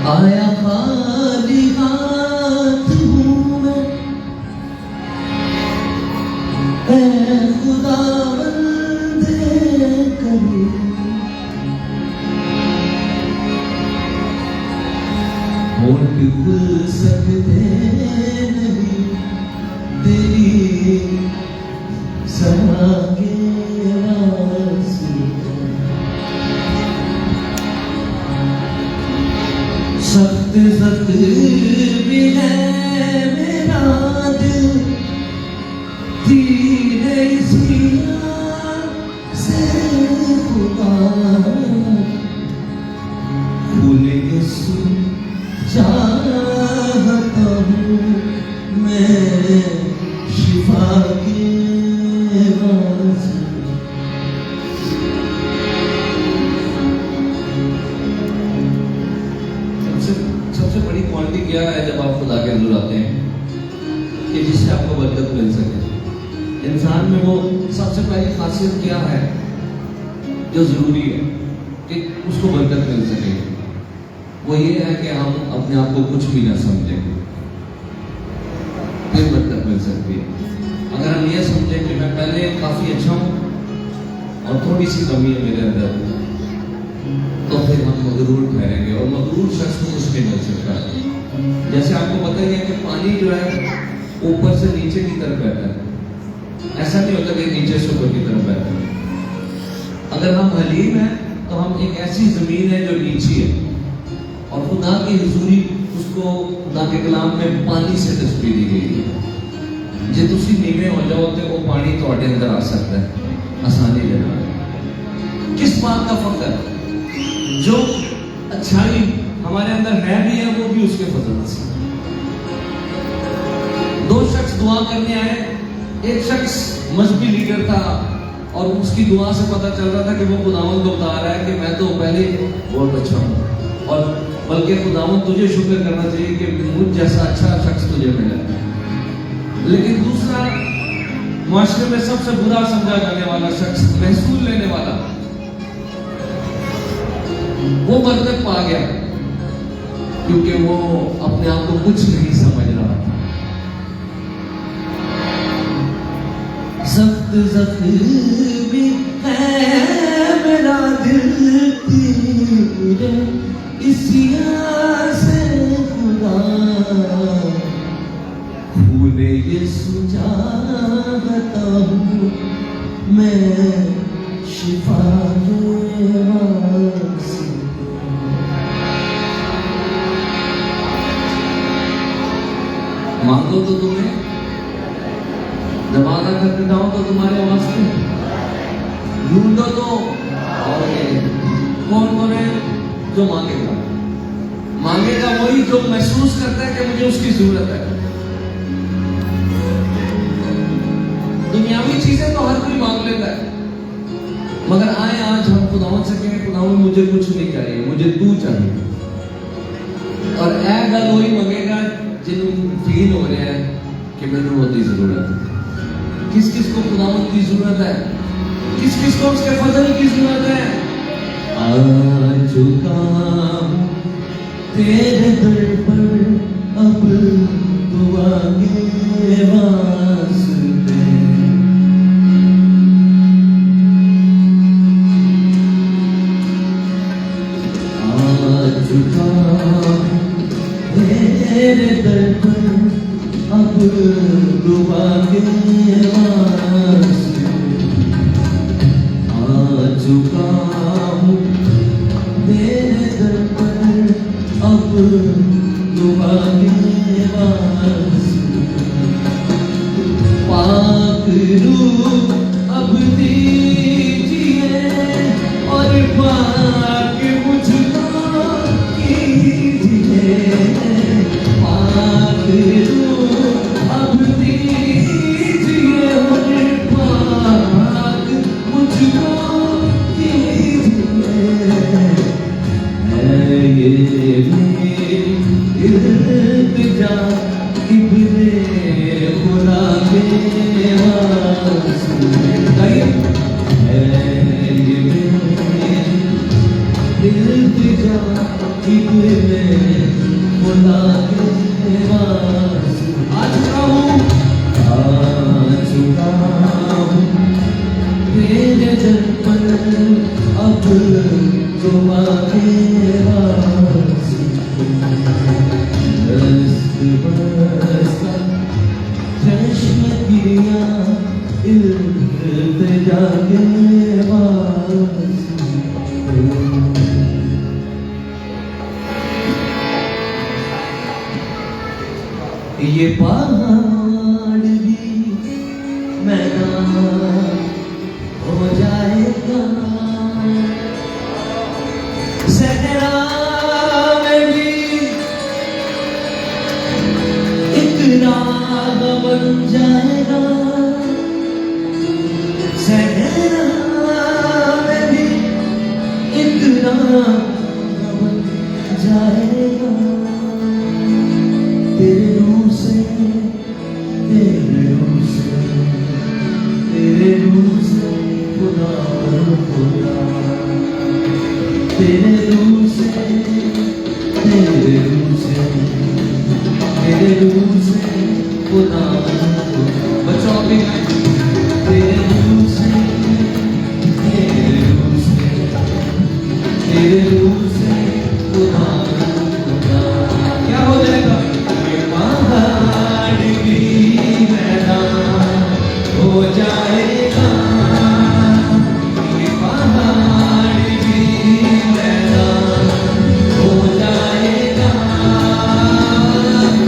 आया खाली हाथ हूँ मैं, ऐ खुदावंद करीम, होठ खुल सकते नहीं तेरी समा के सख्त सख्त भी है मेरा दिल, धीरे सिया से पुकार, खुले सुन चाहता हूँ मैं शिफा के वास्ते। सबसे बड़ी क्वालिटी क्या है जब आप खुदा के हज़ूर आते हैं कि जिससे आपको बरकत मिल सके। इंसान में वो सबसे पहली खासियत क्या है जो जरूरी है कि उसको बरकत मिल सके, वो ये है कि हम अपने आप को कुछ भी ना समझें, फिर बरकत मिल सकती है। अगर हम ये समझें कि मैं पहले काफी अच्छा हूँ और थोड़ी सी कमी है मेरे अंदर, तो फिर हम मगरूर ठहरेंगे और मगरूर शख्स को कुछ नहीं मिल सकता। जैसे आपको पता ही है कि पानी जो है ऊपर से नीचे की तरफ बहता है, ऐसा नहीं होता कि नीचे से ऊपर की तरफ बहता है। अगर हम हलीम हैं तो हम एक ऐसी जमीन है जो नीची है और खुदा की हुजूरी उसको खुदा के कलाम में पानी से तस्वीर दी गई है। जे तुसी नीवे हो जाओ तो वो पानी थोड़े अंदर आ सकता है आसानी के नाल। किस बात का फर्क है? जो अच्छाई हमारे अंदर है भी है वो भी उसके फजल से। दो शख्स दुआ करने आए, एक शख्स मजहबी लीडर था और उसकी दुआ से पता चल रहा था कि वो खुदावंद को बता रहा है कि मैं तो पहले बहुत अच्छा हूँ और बल्कि खुदावंद तुझे शुक्र करना चाहिए कि मुझ जैसा अच्छा शख्स तुझे मिला। लेकिन दूसरा माशरे में सबसे बुरा समझा जाने वाला शख्स, महसूल लेने वाला, वो बरकत पा गया क्योंकि वो अपने आप को कुछ नहीं समझ रहा था। सख्त जख्मी है मेरा दिल तेरे इसिया से खुदा, फूले ये सुझाता हूँ मैं शिफा के वास्ते। मांगो तो तुम्हें, दबाना करके जाओ तो तुम्हारे वास्ते, ढूंढो तो पाओगे। कौन कौन है जो मांगेगा? मांगेगा वही जो महसूस करता है कि मुझे उसकी जरूरत है। दुनियावी चीजें तो हर कोई मांग लेता है, मगर आए आज हम खुदावंद से कहें खुदावंद मुझे कुछ नहीं चाहिए, मुझे तू चाहिए। और ऐ गल वही मांगेगा जिन्होंने फील हो रहे हैं कि मैंने बहुत ही जरूरत है। किस किस को खुदावंद की जरूरत है? किस किस को उसके फजल की जरूरत है? आ चुका हूं तेरे दर पर अब दुआ के वास्ते, आ चुका तेरे दर पर अब दुआ के वास्ते, आ चुका हूँ तेरे दर पर अब दुआ के वास्ते। पाक रूह अब दीजिए और पाक मुझको कीजिए, पाक रूह अब दीजिए और पाक मुझको कीजिए। है ये इल्तिजा इब्ने खुदा के वास्ते, है ये इल्तिजा इब्ने बुला के पास आ चुका हूँ तेरे दर पर अब तुम आके पास बरसा चश्म गिरिया इल्तिजा के पास ये पहाड़ भी मैदान हो जाएगा सहरा में भी एक राग बन जाएगा सहरा में भी एक राग बन जाएगा तेरे रूह से तेरे रूह से तेरे रूह से खुदा खुदा तेरे रूह से तेरे रूह से तेरे रूह से खुदा बच्चों भी तेरे रूह से तेरे रूह से तेरे रूह से खुदा खुदा क्या हो जाएगा पहाड़ भी मैदान हो जाएगा ये पहाड़ भी मैदान हो जाएगा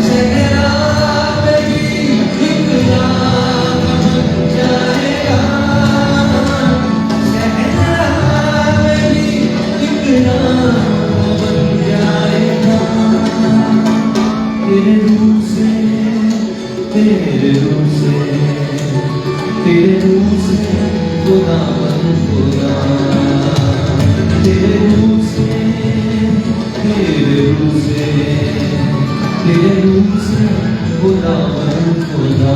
सहरा में भी एक राग बन जाएगा सहरा में भी एक राग बन जाएगा तेरे रूह से तेरे रूह से तेरे रूह से खुदा खुदा तेरे रूह से तेरे रूह से तेरे रूह से खुदा खुदा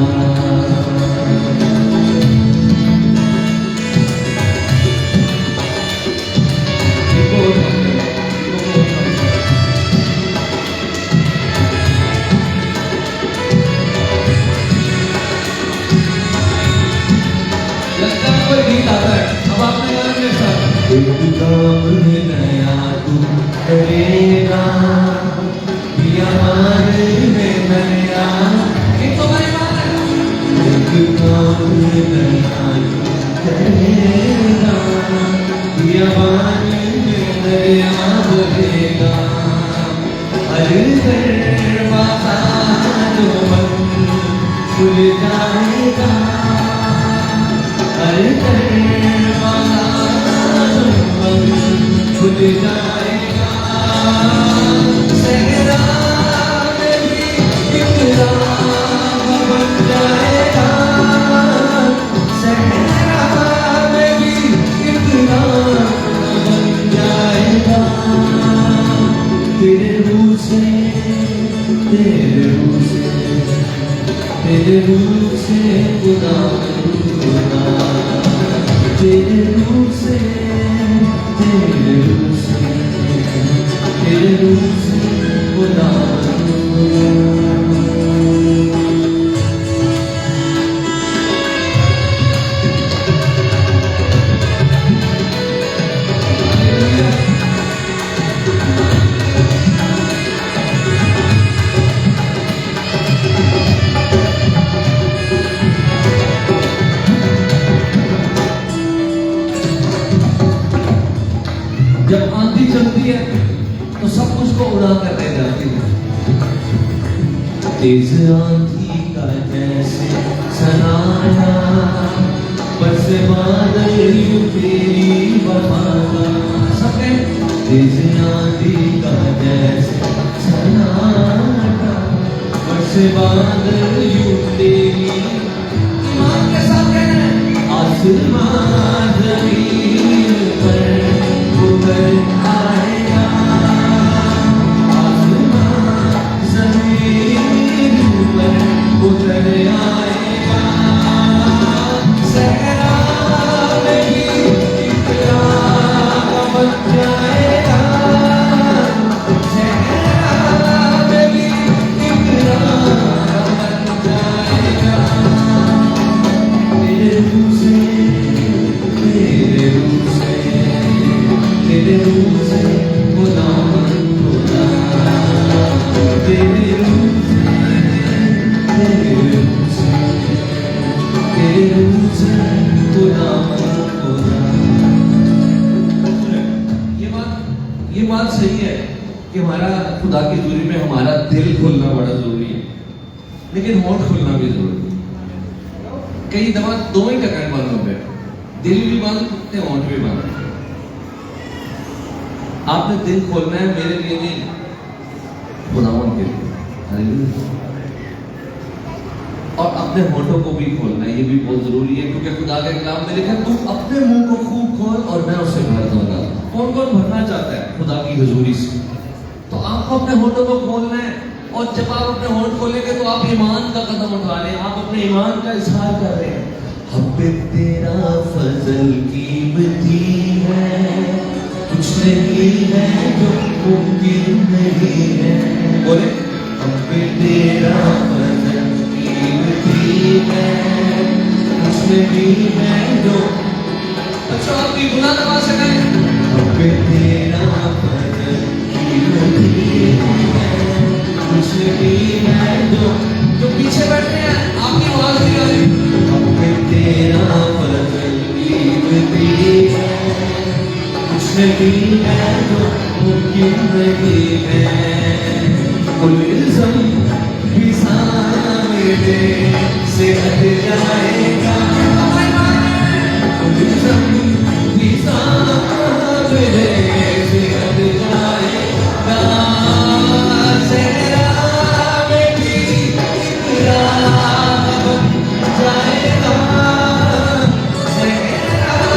गीत आता है अब आपने गाना मेरे साथ एक काम नया तू करेगा बियाबान में नया एक तो हमारी बात है एक काम नया तू करेगा बियाबान में नया बनेगा हर दरवाजा जो बंद खुल जाएगा हर दरवाजा खुल जाएगा सहरा में भी एक राग बन जाएगा सहरा में भी एक राग बन जाएगा तेरे रूह से तेरे रूह से तेरे रूह से खुदा तेरे रूह से तेरे रूह से तेरे रूह से खुदा जब आंधी चलती है तो सब कुछ को उड़ा कर ले जाती है तेज आंधी का जैसे सनाया बस बादल यूं तेरी वफा का सबके तेज आंधी का जैसे सनाया बस बादल यूं तेरी ईमान के साथ कहना आसमान जमीन पर उतर आएगा आसमान जमीन पर उतर आएगा सहरा में भी एक राग बन जाएगा सहरा खुदा की हजूरी में हमारा दिल खुलना बड़ा जरूरी है, लेकिन होंठ खुलना भी जरूरी है। कई दफा दो ही ढक्कन बंद हो गए, दिल भी बंद होते, होंठ भी बंद। आपने दिल खोलना है मेरे लिए नहीं, खुदावन के लिए। हालेलुया। और अपने होठों को भी खोलना है, ये भी बहुत जरूरी है, क्योंकि खुदा के कलाम में लिखा है तू अपने मुंह को खूब खोल और मैं उसे भर दूंगा। कौन कौन भरना चाहता है खुदा की हजूरी से? तो आपको अपने होठों को खोलना है, और जब आप अपने होठ खोलेंगे तो आप ईमान का कदम उठा रहे हैं, आप अपने ईमान का इजहार कर रहे हैं। हब तेरा फजल कीमती है, कुछ नहीं है जो मुमकिन नहीं है। बोले हब तेरा फजल कीमती है, कुछ नहीं है जो। अच्छा आप भी गुनाह दबा सकें। हब तेरा फजल कीमती है, कुछ नहीं है जो पीछे बैठे हैं, आपकी आवाज नहीं आ रही। हब तेरा फजल कीमती है, कुछ नहीं है जो मुमकिन नहीं है। कुल इल्ज़ाम भी सामने से हट जाएगा, कुल इल्ज़ाम भी सामने से हट जाएगा। ज़हरा में भी इकरार बन जाएगा, ज़हरा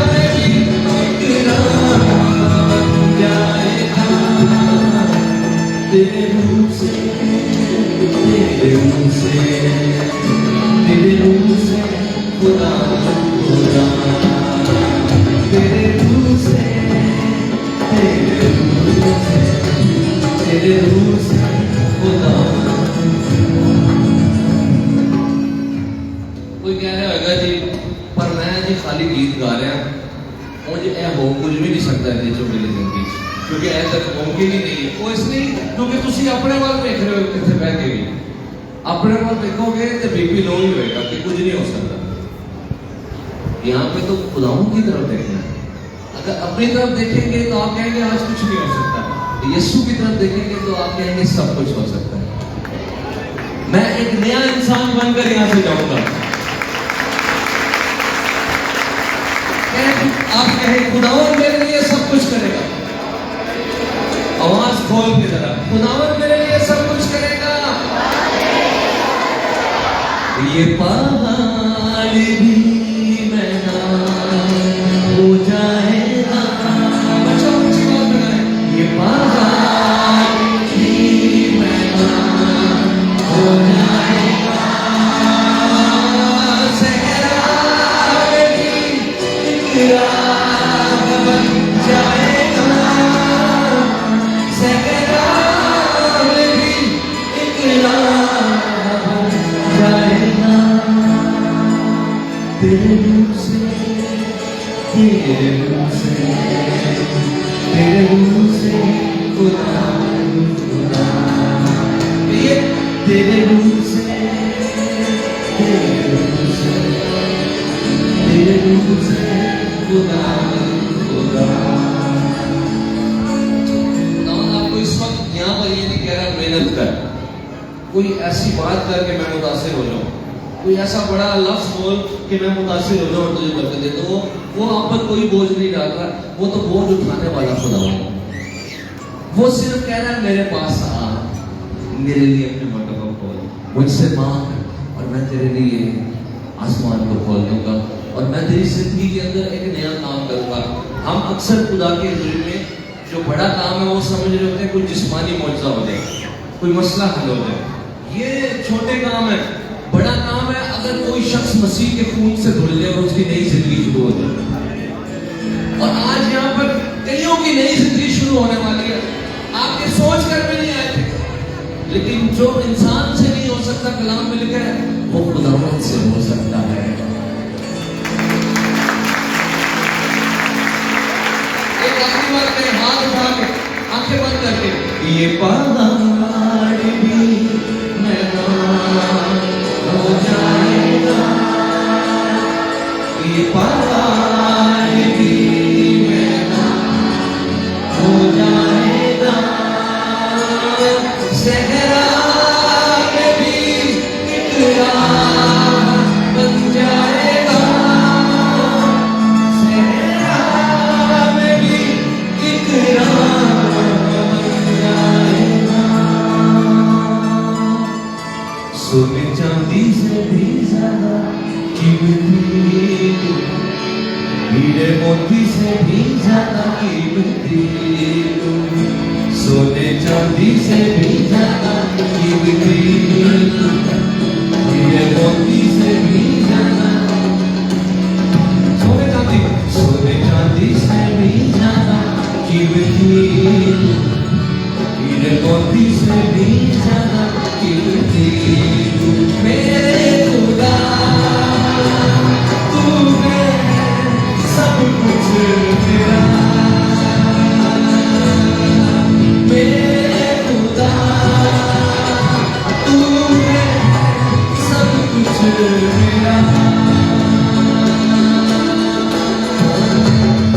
में भी इकरार बन जाएगा। तेरे मुँह से, तेरे मुँह से, तेरे मुँह से खुदा खुदा, तेरे मुँह से, तेरे मुँह से, तेरे मुँह से खुदा। कोई कह रहा होगा जी पर मैं जी खाली गीत गा रहा मुझे यह हो कुछ भी नहीं सकता है जो मेरी जिंदगी, क्योंकि ऐसा तो मुमकिन ही नहीं है। वो इसलिए क्योंकि तुम अपने वाल देख रहे हो, कितने बह के भी अपने वाल देखोगे तो बीपी लो ही होगा कि कुछ नहीं हो सकता। यहाँ पे तो खुदाओं की तरफ देखना है। अगर अपनी तरफ देखेंगे तो आप कहेंगे आज कुछ नहीं हो सकता, यीशु की तरफ देखेंगे तो आप कहेंगे सब कुछ हो सकता है। मैं एक नया इंसान बनकर यहाँ से जाऊंगा। आप कहें खुदावन मेरे लिए सब कुछ करेगा, आवाज खोल के जरा, खुदावन मेरे लिए सब कुछ करेगा। ये पहाड़ भी मैदान हो जाएगा। बच्चों अच्छी बात बनाए, ये पहाड़ भी मैदान हो जाएगा, ज़हरा में भी इकरार बन जाएगा, ज़हरा में भी इकरार बन जाएगा। तेरे मुँह से, तेरे मुँह से, तेरे मुँह से खुदा खुदा, ये तेरे मुँह से, तेरे मुँह से, तेरे मुँह से खुदा खुदा। आपको इस वक्त यहाँ पर ये नहीं कह रहा मेहनत कर, कोई ऐसी बात करके मैं मुतासिर हो जाऊं, कोई ऐसा बड़ा लफ्ज बोल कि मैं मुतासिर हो जाऊं और तुझे बरकत दे, तो वो आप पर कोई बोझ नहीं डाल रहा, वो तो बोझ उठाने वाला खुदा है। वो सिर्फ कह रहा है मेरे पास आ, मेरे लिए अपने मर्तबा को खोल, मुझसे मांग और मैं तेरे लिए आसमान को खोल दूंगा और मैं तेरी जिंदगी के अंदर एक नया काम करूंगा। हम अक्सर खुदा के हजूरी में जो बड़ा काम है वो समझ रहे होते हैं कोई जिस्मानी मौजज़ा हो जाए, कोई मसला हल हो जाए। ये छोटे काम है, बड़ा काम है अगर कोई शख्स मसीह के खून से धुल जाए और उसकी नई जिंदगी शुरू हो जाए। और आज यहाँ पर कईयों की नई जिंदगी शुरू होने वाली है, आपके सोच कर भी नहीं आए थे, लेकिन जो इंसान से नहीं हो सकता, कलाम में लिखा है वो खुदावंद से हो सकता है। एक आखिरी बार में हाथ उठा के आंखें बंद करके, ये पहाड़ भी मैदान हो जाएगा, ये पहाड़ भी मैदान हो जाएगा, सहरा में भी इकरार बन जाएगा, सहरा में भी इकरार बन जाएगा। सोने चांदी से भी ज्यादा कीमती तू, हीरे मोती से भी ज्यादा कीमती तू, सोने चांदी से भी ज्यादा कीमती तू, हीरे मोती से भी ज्यादा, सोने चांदी से भी ज्यादा कीमती तू, हीरे मोती से भी ज्यादा कीमती तू, मेरे खुदा तू है सब कुछ मेरा, मेरे खुदा तू है सब कुछ मेरा।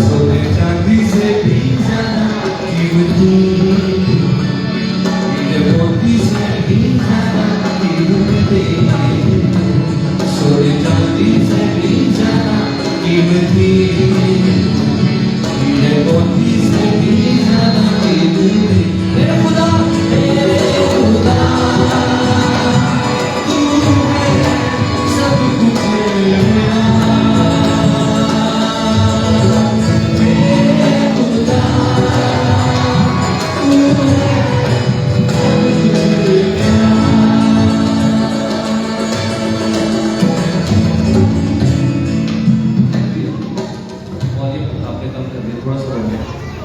सोने चांदी से भी ज्यादा कीमती, हीरे मोती से भी ज्यादा कीमती, सोने चांदी से भी ज्यादा कीमती, हीरे मोती से भी ज्यादा कीमती, मेरे खुदा तू है सब कुछ मेरा, मेरे खुदा तू है सब कुछ मेरा।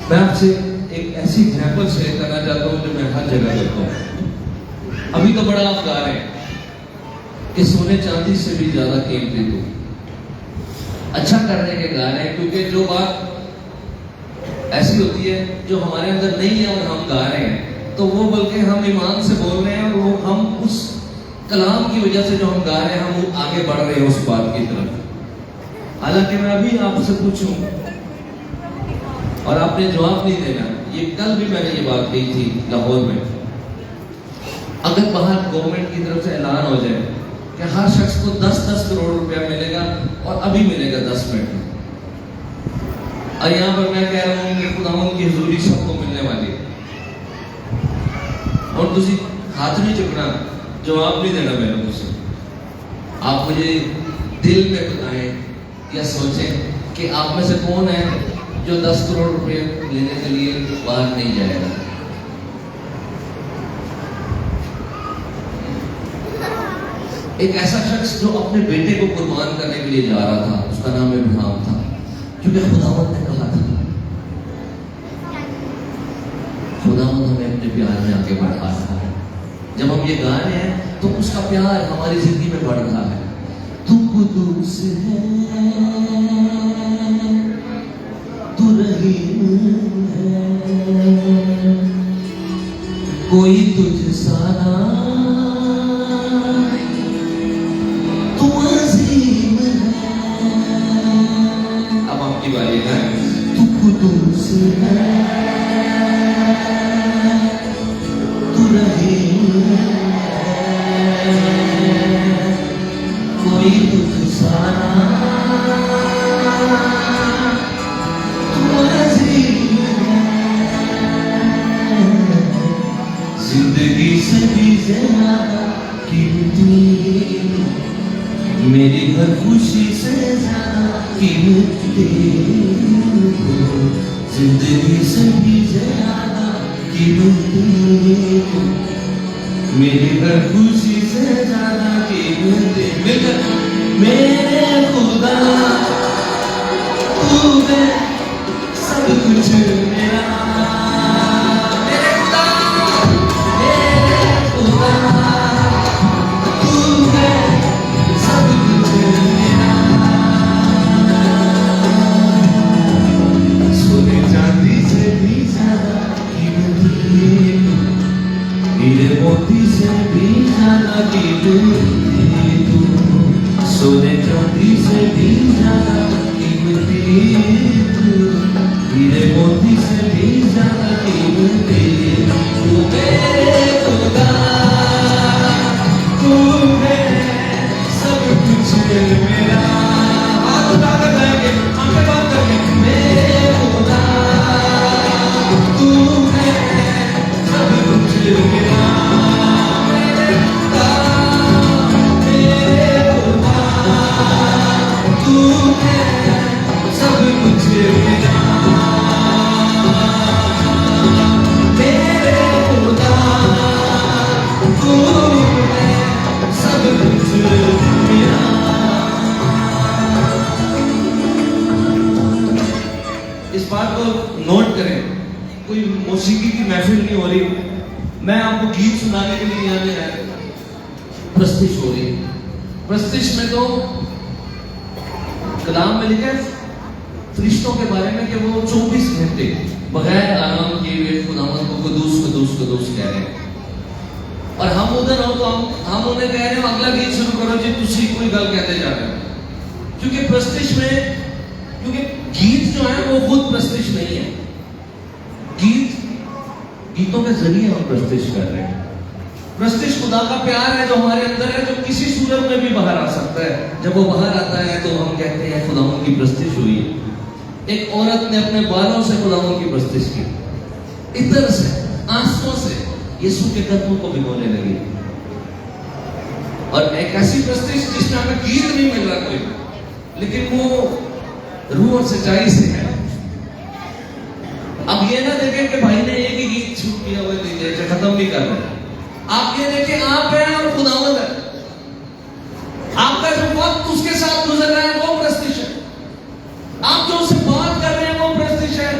मैं आपसे एक ऐसी एग्जाम्पल शेयर करना चाहता हूँ जो मैं हर जगह करता हूँ। अभी तो बड़ा आप गा रहे हैं कि सोने चांदी से भी ज्यादा कीमती तू, अच्छा करने के गा रहे हैं, क्योंकि जो बात ऐसी होती है जो हमारे अंदर नहीं है और हम गा रहे हैं, तो वो बल्कि हम ईमान से बोल रहे हैं और वो हम उस कलाम की वजह से जो हम गा रहे हैं हम वो आगे बढ़ रहे हैं उस बात की तरफ। हालांकि मैं अभी आपसे पूछूं और आपने जवाब नहीं देना, ये कल भी मैंने ये बात कही थी लाहौर में, अगर बाहर गवर्नमेंट की तरफ से ऐलान हो जाए कि हर शख्स को 10-10 करोड़ रुपया मिलेगा और अभी मिलेगा 10 मिनट में, और यहाँ पर मैं कह रहा हूँ कि खुदावंद की हुजूरी सबको मिलने वाली है, और तुसी हाथ नहीं चुकना, जवाब नहीं देना मेरा मुझसे, आप मुझे दिल में बताएं या सोचें कि आप में से कौन है जो 10 करोड़ रुपए लेने के लिए बाहर नहीं जाएगा। एक ऐसा शख्स जो अपने बेटे को कुर्बान करने के लिए जा रहा था, उसका नाम इब्राहिम था, क्योंकि खुदावंद ने कहा था, खुदावंद हमें अपने प्यार में आगे बढ़ा रहा है। जब हम ये गा रहे हैं तो उसका प्यार हमारी जिंदगी में बढ़ रहा है। तू कुदूस है, तू रहीम है, कोई तुझ सा ना, तू अजीम है। अब आपकी बारी है। तू कुदूस है, तू रहीम है, कोई तुझ सा ना, जिंदगी से भी ज्यादा कीमती, मेरी हर खुशी से ज्यादा कीमती, जिंदगी से भी ज्यादा कीमती, मेरी हर खुशी से ज्यादा कीमती, मेरे खुदा तू है सब कुछ मेरा, मेरे खुदा तू है सब कुछ मेरा। सोने चांदी से भी ज्यादा कीमती, हीरे मोती से भी ज्यादा कीमती तू, सोने चांदी से भी ज्यादा कीमती तू, हीरे मोती से भी ज्यादा कीमती मौसीकी की महफिल नहीं हो रही, मैं आपको गीत सुनाने के लिए यहाँ आया। प्रस्तिश हो रही है। प्रस्तिश में तो कलाम में लिखा है फरिश्तों के बारे में कि वो 24 घंटे बगैर आराम किए हुए खुदावंद को कुदूस कुदूस कुदूस कह रहे हैं। और हम उधर हो तो हम उन्हें कह रहे हैं अगला गीत शुरू करो जी, तुसी कोई गल कहते जा रहे हो। क्योंकि प्रस्तिश में, क्योंकि गीत जो है वो खुद प्रस्तिश नहीं है, गीतों के जरिए हम प्रस्तिश कर रहे हैं। प्रस्तिश खुदा का प्यार है जो हमारे अंदर है, जो किसी सूरत में भी बाहर आ सकता है। जब वो बाहर आता है तो हम कहते हैं खुदावंद की प्रस्तिश हुई है। एक औरत ने अपने बालों से खुदावंद की प्रस्तिश की, इतर से, आंसुओं से यीशु के कदमों को भिगोने लगी। और एक ऐसी प्रस्तिश जिसमें हमें गीत नहीं मिल रहा कोई, लेकिन वो रूह और सच्चाई से है। अब ये ना देखें कि भाई ने एक ही गीत छूट किया हुआ दीजिए, खत्म नहीं कर रहे। आप ये देखें आप हैं और खुदावंद है। आपका जो वक्त उसके साथ गुजर रहा है वो प्रस्तिश है। आप जो उससे बात कर रहे हैं वो प्रस्तिश है।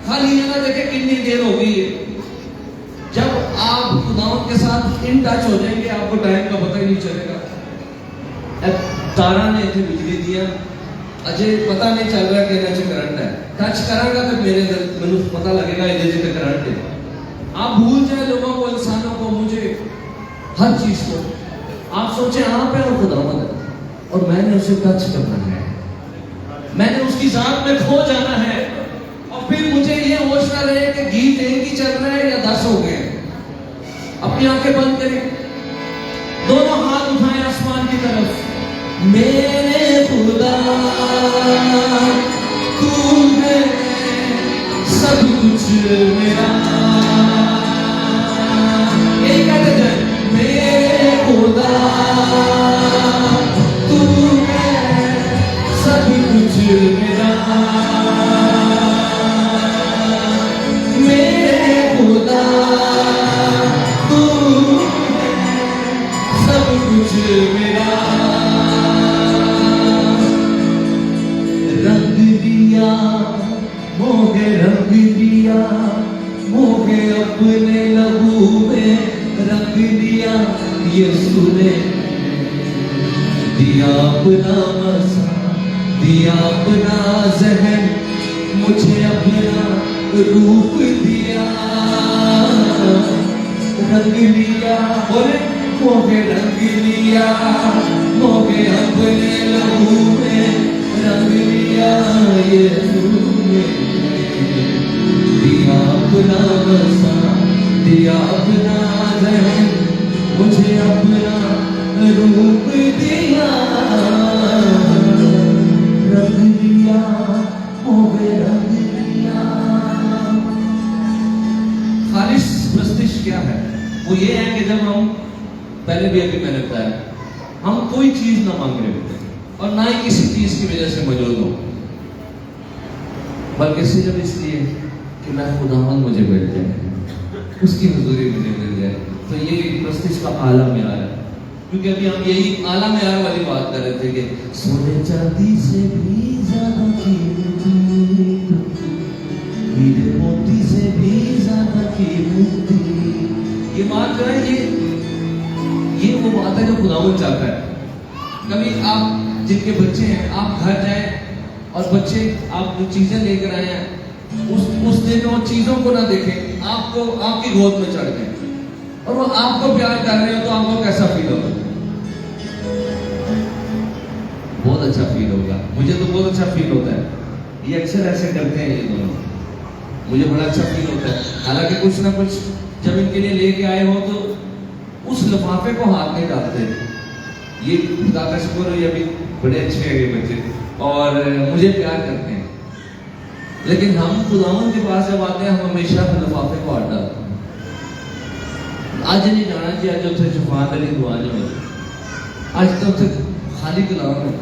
खाली ये ना देखें कितनी देर हो गई है। जब आप खुदावंद के साथ इन टच हो जाएंगे आपको टाइम का पता ही नहीं चलेगा। तारा ने इतनी बिजली दिया, अजय पता नहीं चल रहा कि इन्हें करंट है, टच करांगा तो मेरे मैनू पता लगेगा इधर से करंट है। आप भूल जाए लोगों को, इंसानों को, मुझे, हर चीज को। आप सोचे आप है और खुदावंद है और मैंने उसे टच करना है, मैंने उसकी जात में खो जाना है। और फिर मुझे ये होश ना रहे कि गीत एक ही चल रहा है या 10 हो गए। अपनी आंखें बंद करें, दोनों हाथ उठाएं आसमान की तरफ। मेरे खुदा तू है सब कुछ मेरा, यही कहते जाए। मेरे खुदा तू है सब कुछ मेरा, मेरे खुदा तू है सब कुछ मेरा। रंग दिया मोहे, रंग दिया मोहे, अपने लहू में रंग दिया यीशु ने। दिया अपना मसा, दिया अपना ज़हन, मुझे अपना रूप दिया। रंग लिया, बोले मोहे रंग लिया, मोहे अपने लहू में रंग लिया यीशु ने। दिया अपना बसा, दिया अपना ज़हन, मुझे अपना रूप दिया। रंग दिया मोहे रंग दिया। खालिश प्रस्तिश क्या है? वो ये है कि जब हम, पहले भी अभी मैंने बताया, हम कोई चीज ना मांग रहे होते और ना ही किसी चीज की वजह से मौजूद हो, बल्कि सिर्फ इसलिए कि मैं खुदावंद मुझे मिल जाए, उसकी हुजूरी मुझे मिल जाए। तो ये प्रस्तिश का आला म्यार है। क्योंकि अभी हम यही आला म्यार वाली बात कर रहे थे कि सोने चांदी से भी ज्यादा कीमती, हीरे मोती से भी ज्यादा कीमती। ये बात जो है ये वो बात है जो खुदावंद चाहता है। कभी आप जिनके बच्चे हैं, आप घर जाएं और बच्चे आप जो चीजें लेकर आए हैं उस दिन वो चीजों को ना देखें, आपको आपकी गोद में चढ़ गए और वो आपको प्यार कर रहे हो तो आपको कैसा फील होगा? बहुत अच्छा फील होगा। मुझे तो बहुत अच्छा फील होता है। ये अक्सर ऐसे करते हैं ये दोनों, मुझे बड़ा अच्छा फील होता है। हालांकि कुछ ना कुछ जब इनके लिए लेके आए हो तो उस लिफाफे को हाथ नहीं डालते। ये खुदा का शुक्र है, ये अभी बड़े अच्छे हैं ये बच्चे और मुझे प्यार करते हैं। लेकिन हम खुदावंद के पास जब आते हैं हम हमेशा लिफाफे को हाथ डालते हैं। आज नहीं जाना चाहिए, आज उसे जुफान अली दुआ जो है, आज तो उसे खाली कलाम है।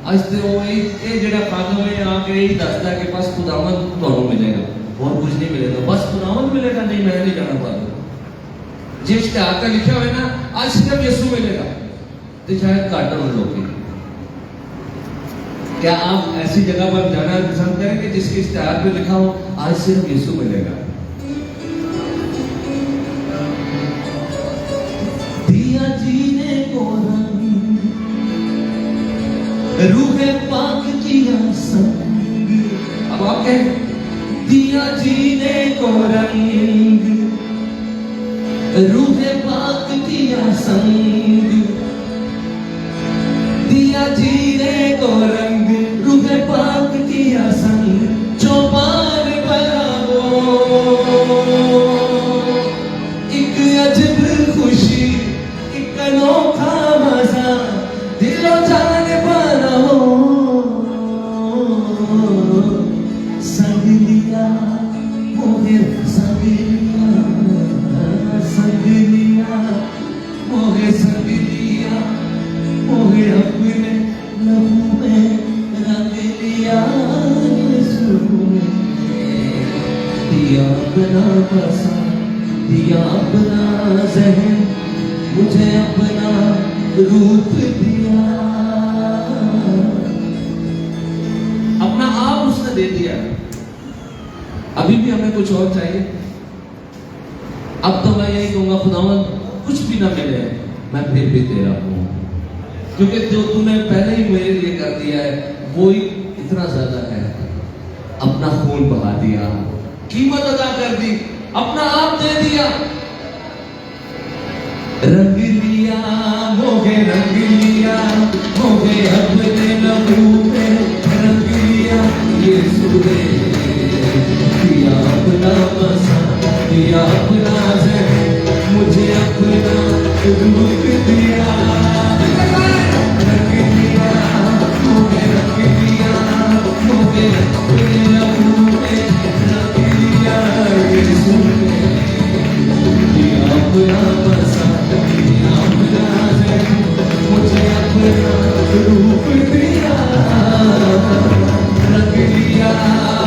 आज तो वो ये जड़ा खादम है आके यही दसदा है कि बस खुदावंद ਤੁਹਾਨੂੰ मिलेगा और कुछ नहीं मिलेगा, बस खुदावंद मिलेगा। नहीं, मैं नहीं जाना पाता। जिस इश्तिहार का लिखा हुआ है ना आज सिर्फ यीशु मिलेगा तो शायद घट हो लोग। क्या आप ऐसी जगह पर जाना पसंद करेंगे जिसके इश्तिहार पे लिखा हो आज सिर्फ यीशु मिलेगा? रूह पाक किया संग, अब आप कहें दिया जीने को रंग, रूह पाक किया संग, दिया जीने को रंग, रूह पाक किया संग, जो पार भरा वो एक अजब खुशी, एक अनोखा मजा, दिलो जान पाना हो संग लिया, मोहे संग लिया, संग लिया, मोहे संग लिया, मोहे अपने लहू में रंग लिया, दिया अपना बसा, दिया अपना ज़हन, मुझे अपना रूप दिया, अपना आप उसने दे दिया। अभी भी हमें कुछ और चाहिए? अब तो मैं यही कहूंगा, खुदावन कुछ भी ना मिले, मैं फिर भी तेरा हूं, क्योंकि जो तूने पहले ही मेरे लिए कर दिया है वो ही इतना ज्यादा है। अपना खून बहा दिया, कीमत अदा कर दी, अपना आप दे दिया, रंग लिया, मोहे रंग लिया, मोहे अपने लहू में रंग लिया, यीशु ने दिया अपना बसा, दिया अपना ज़हन, मुझे अपना रूप दिया, रंग लिया, मोहे रंग लिया, मोहे अपने लहू में रंग लिया, यीशु ने दिया अपना बसा, दिया अपना ज़हन, मुझे अपना रूप दिया, रंग लिया,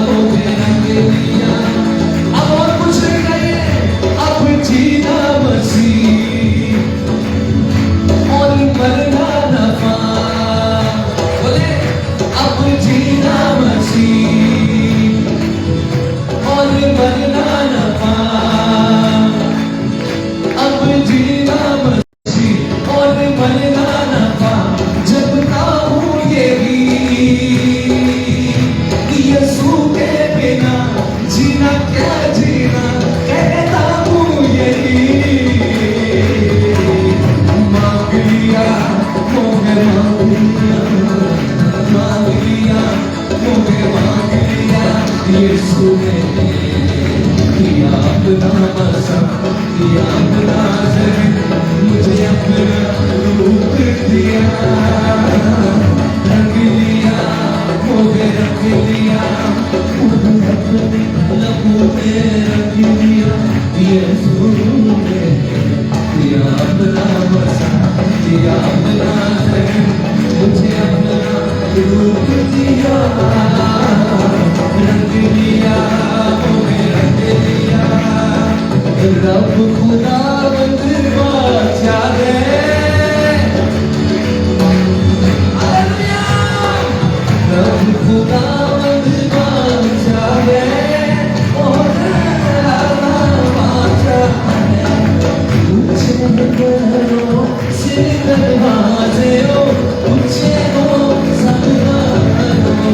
मुझे रंग लिया। अब और कुछ नहीं चाहिए, अब जीना मसीह और मरना नफा, बोले अब जीना मसीह और मरना नफा, अब जीना मसीह और मरना नफा, जब हूँ यही यीशु के बिना जीना क्या जीना, कहता हूँ यही, मांग लिया, मोहे मांग लिया, मांग लिया, मोहे मांग लिया, यीशु ने दिया अपना बसा, दिया अपना ज़हन, मुझे अपना रूप दिया, रंग लिया, मोहे रंग लिया, मुझे अपने लहू में रंग लिया, यीशु ने दिया अपना बसा, दिया अपना ज़हन, मुझे अपना रूप दिया, रंग लिया, मोहे रंग लिया, रब खुदावंद बादशाह है, हालेलुया, रब खुदावंद बादशाह है, ओ तेरा बादशाह है, ऊंचे करो सिर दरवाजे हो, ऊंचे हो सब दरवाजे,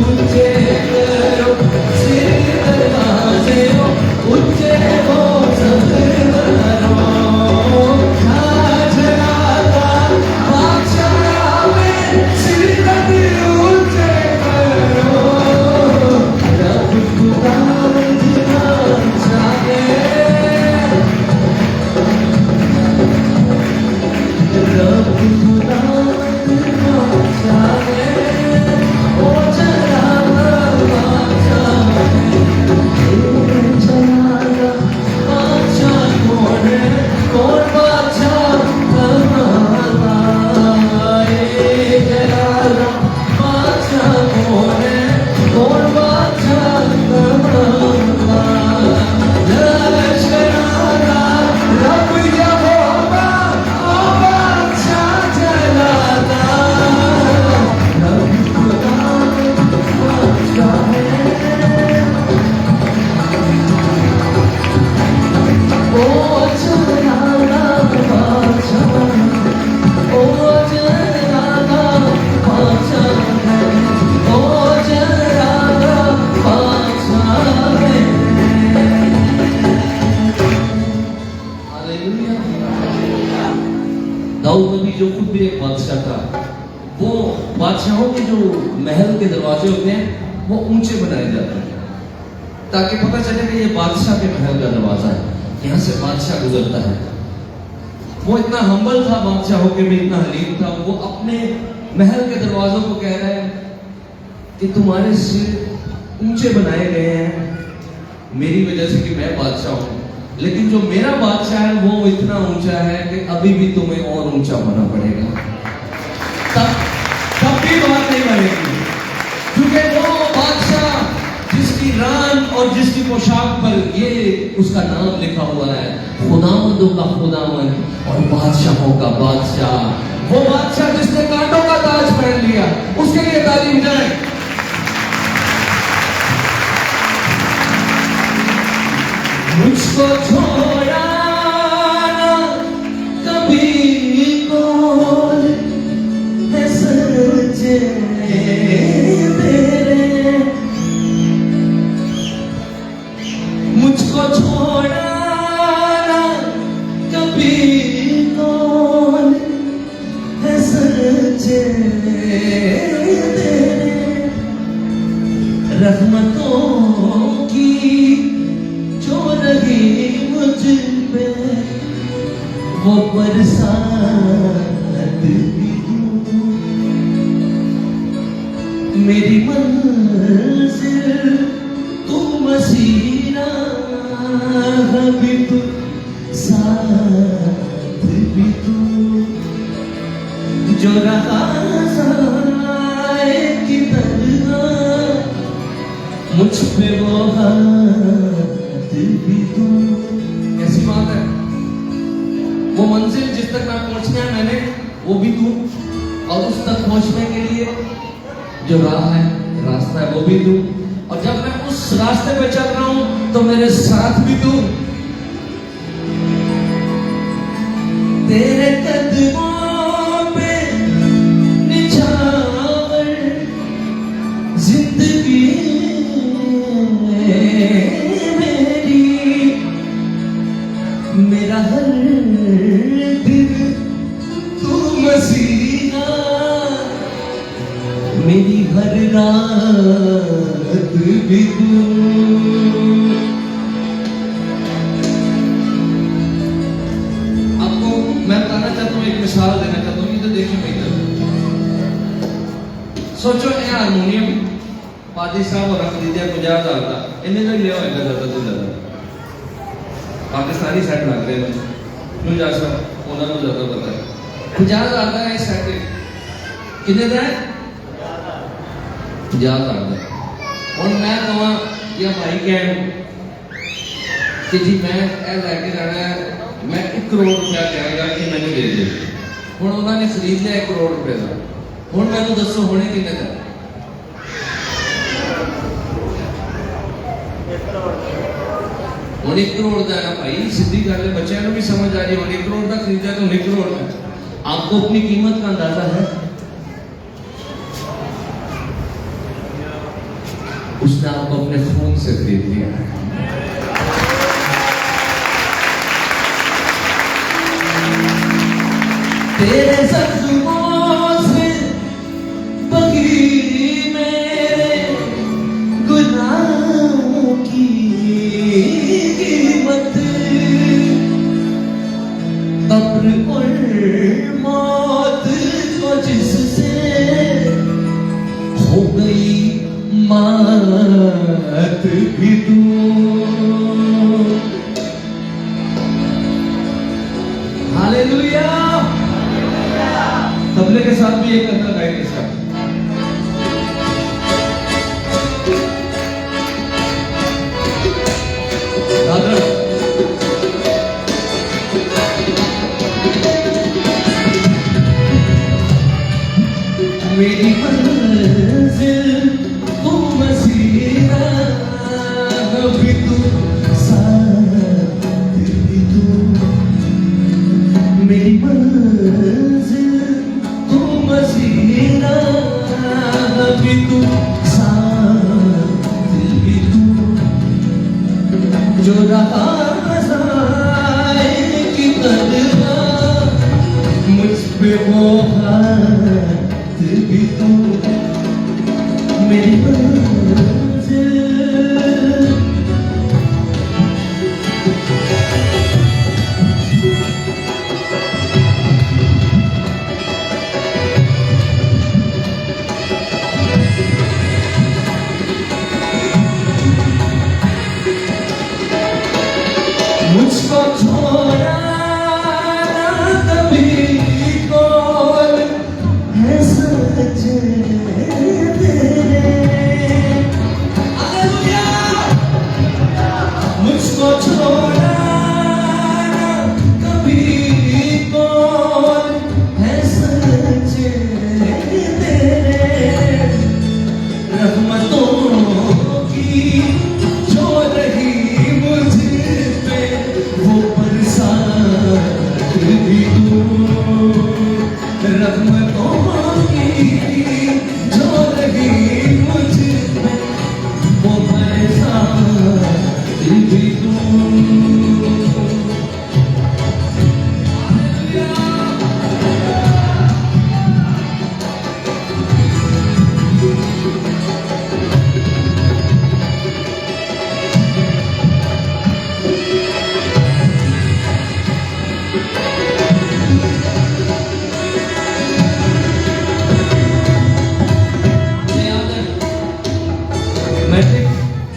ऊंचे करो सिर दरवाजे हो, ऊंचे हो सब दरवाजे, खुद भी एक बादशाह था। वो बादशाहों के जो महल के दरवाजे होते हैं वो ऊंचे बनाए जाते हैं ताकि पता चले कि ये बादशाह के महल का दरवाजा है, यहाँ से बादशाह गुजरता है। वो इतना हम्बल था, बादशाह होकर भी इतना हलीम था। वो अपने महल के दरवाजों को कह रहा है कि तुम्हारे सिर ऊंचे बनाए गए हैं मेरी वजह से कि मैं बादशाह हूं, लेकिन जो मेरा बादशाह है वो इतना ऊंचा है कि अभी भी तुम्हें और ऊंचा होना पड़ेगा। तब भी बात नहीं बनेगी, क्योंकि वो बादशाह जिसकी रान और जिसकी पोशाक पर ये उसका नाम लिखा हुआ है, खुदावंदों का खुदावंद और बादशाहों का बादशाह, वो बादशाह जिसने कांटों का ताज पहन लिया, उसके लिए तालीम जाए। मुझको छोड़ा ना कभी कौन है सच्चे तेरे, मुझको छोड़ा ना कभी कौन है सच्चे तेरे, रहमतों की जो रही मुझ पे वो बरसात भी तू, मेरी मंजिल तू मसीना भी तू, साथ भी तू, जो रहा की तरह मुझ पे वो हाथ भी तू। कैसी बात है, वो मंजिल जिस तक मैं पहुंचना है मैंने वो भी तू, और उस तक पहुंचने के लिए जो राह है रास्ता है वो भी तू, और जब मैं उस रास्ते पे चल रहा हूं तो मेरे साथ भी तू। तेरे कदमों पे निछावर जिंदगी मेरी, मेरा हर दिन तू मसीहा, मेरी हर रात भी तू। आपको मैं बताना चाहता हूँ, एक मिसाल देना चाहता हूँ, ये तो देखिए भाई, सोचो ये हारमोनियम पादी साहब और रख दीजिए 50,000 का, इन्हें तो लिया होगा ज्यादा तो ज्यादा पाकिस्तानी सेट लग रहे हैं क्यों जा सर उन्होंने ज्यादा पता है 50,000 का ये सेट कितने का है 50,000 का। और मैं कहा या भाई कह कि जी मैं लैके जाना है, मैं 1 करोड़ रुपया कहेगा कि मैंने दे दे, हूँ उन्होंने खरीद लिया 1 करोड़ रुपए का, हूँ मैं दसो होने कितने का, हूँ 1 करोड़ का है भाई, सीधी गल है, बच्चों को भी समझ आ रही है, 1 करोड़ का खरीदा तो 1 करोड़ का। आपको अपनी कीमत का अंदाजा है? उसने आपको अपने खून से खरीद लिया है। तेरे जख्मों से बगी मेरे गुनाहों की कीमत, कब्र और मौत को जिससे हो गई मात भी तू। हालेलुया। तबले के साथ भी एक अंतर गाएंगे साथ। मेरी मंजिल तू मसीहा भी तू, साथ भी तू, मेरी मंजिल तू मसीहा भी तू, साथ भी तू, जो रहा की तरह मुझ वो हाथ भी तू मेरी मंजिल। मुझको छोड़ा कभी कौन है सच तेरे। मुझको छोड़ा कभी कौन है सच तेरे। रहमतों की जो रही मुझ पे वो बरसात भी तू। रहमतों की जो रही मुझ पे वो बरसात भी तू।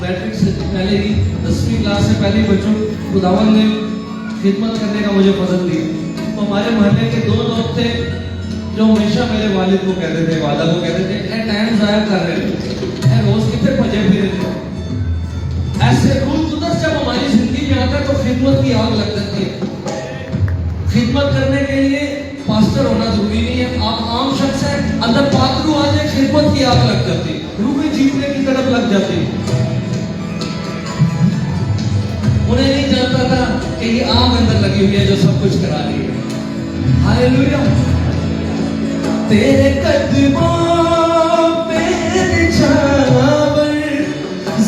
मैट्रिक से पहले ही 10वीं क्लास से पहले ही बच्चों खुदावन ने खिदमत करने का मुझे पसंद थी। तो हमारे मोहल्ले के 2 लोग थे जो हमेशा मेरे वालिद को कहते थे, वादा को कहते थे, ए टाइम जाया कर रहे थे, रोज कितने भजे फिरे थे। ऐसे रूल कुदस जब हमारी जिंदगी में आता है तो खिदमत की आग लग जाती है। खिदमत करने के लिए पास्टर होना जरूरी नहीं है, आप आम शख्स है, अंदर पातरू आ जाए, खिदमत की आग लग जाती, रूह जीतने की तरफ लग जाती। उन्हें नहीं जानता था कि ये आग अंदर लगी हुई है जो सब कुछ करा रही है। हालेलुया। तेरे कदमों पे निछावर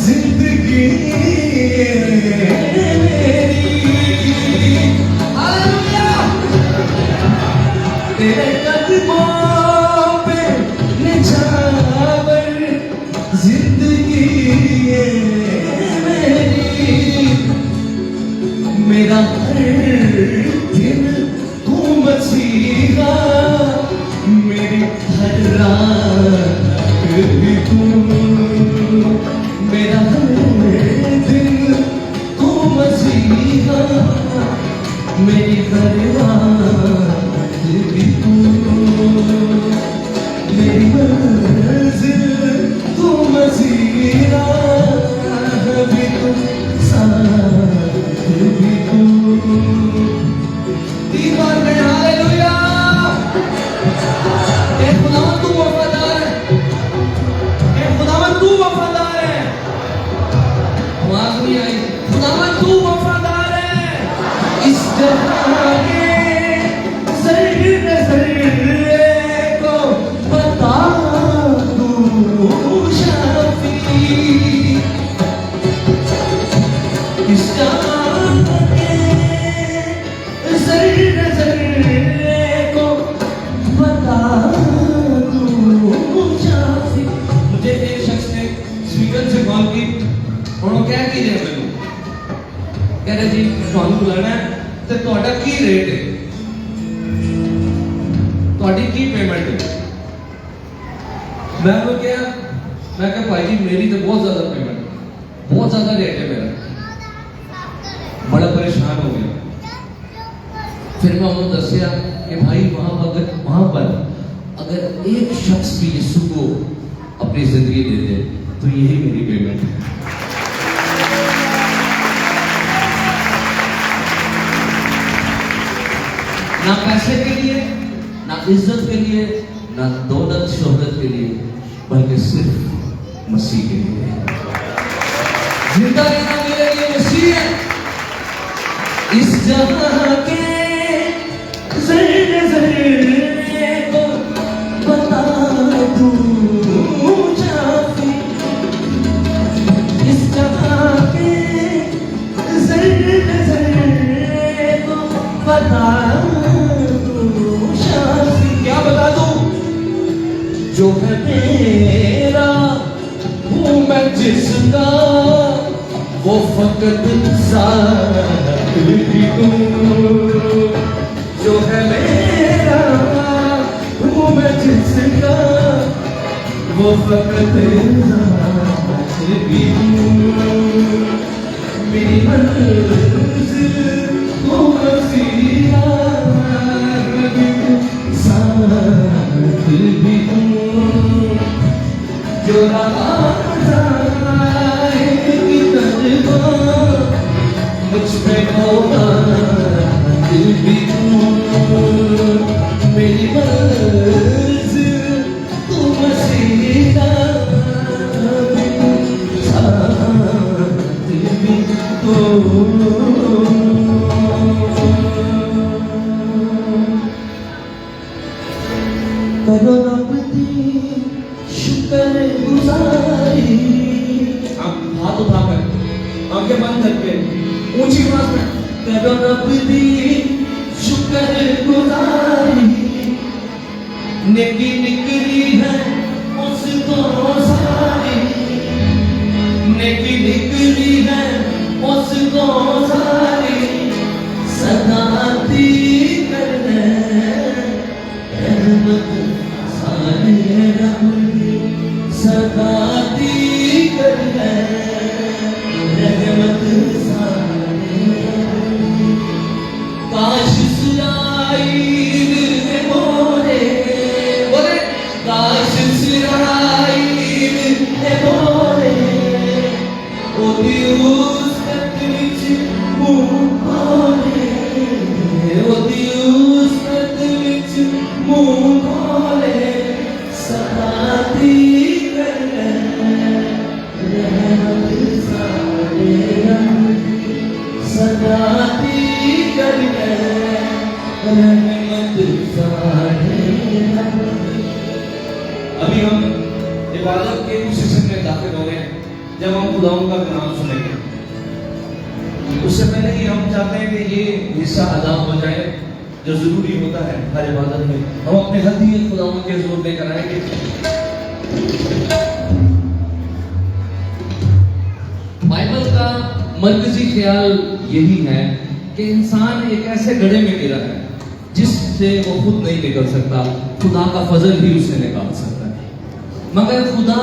जिंदगी मेरी। हालेलुया। तेरे कदमों पे निछावर जिंदगी मेरा हर दिन तू मसीहा, मेरी हर रात भी तू। मेरा हर दिन तू मसीहा, मेरी हर रात भी तू। मेरी मंजिल तू मसीहा भी तू, साथ भी तू। दीवार में हालेलुया। ए खुदावन तू वफादार है, ए खुदावन तू वफादार है। आवाज नहीं आई। खुदावन तू वफादार है। इस जहां के जर्रे जर्रे को बता तू शाफी। इस जहां के जर्रे जर्रे को बता तू शाफी। मुझे एक शख्स ने स्पीकर से कॉल की, उन्होंने क्या की है मैंने कह रहे जी ਤੁਹਾਨੂੰ ਬੁਲਾਣਾ ਹੈ ਤੇ ਤੁਹਾਡਾ ਕੀ ਰੇਟ ਹੈ, ਤੁਹਾਡੀ ਕੀ पेमेंट है। मैं वो क्या, मैं कहा भाई जी मेरी तो बहुत ज्यादा पेमेंट, बहुत ज्यादा रेट है मेरा। बड़ा परेशान हो गया। फिर मैं उन्होंने दसिया कि भाई वहां पर अगर एक शख्स भी यीशु को अपनी जिंदगी दे दे तो यही मेरी पेमेंट है। ना पैसे के लिए, ना इज्जत के लिए, ना दौलत शोहरत के लिए, बल्कि सिर्फ मसीह के लिए। जिंदा रहना मेरे लिए मसीह है। इस जहां के जर्रे जर्रे को बता दूं जाफी। इस जहां के जर्रे जर्रे को बता दूं शाफी। जो है मेरा हूँ मैं जिसका, वो फकत साथ भी हूँ। जो है मेरा हूँ मैं जिसका, वो फकत साथ भी हूँ। मेरी मंजिल वो वसीला साथ भी हूँ। जो मुझ पे भी हूँ। मेरी मंजिल तू वसीला साथ भी करो रब दी शुक्र गुजारी। आप हाथ उठाकर आंखें बंद करके ऊंची आवाज में करो रब दी शुक्र गुजारी। नेकी निकली है उसको सारी, नेकी निकली है उसको सारी। सदाती करने रहमत सारे रब सदाती करने रहमत सारे रब। काश सुराइल ने बोले बोले काश सुराइल ने बोले ओदी उसकत विच मुंह खोले। ओदी उसकत विच मुंह खोले। सदाती करने रहमत सारे रब सदाती करने रहमत सारे रब। अभी हम इबादत के उस सेशन में दाखिल हो गए जब हम खुदावंद का कलाम सुनेंगे। उससे पहले ही हम चाहते हैं कि ये हिस्सा अदा हो जाए जो जरूरी होता है हर इबादत में। हम अपने हदीये खुदावंद के जोर लेकर आएंगे। बाइबल का मरकजी ख्याल यही है कि इंसान एक ऐसे गड्ढे में गिरा है जिससे वो खुद नहीं निकल सकता। खुदा का फजल ही उसे निकाल सकता है। मगर खुदा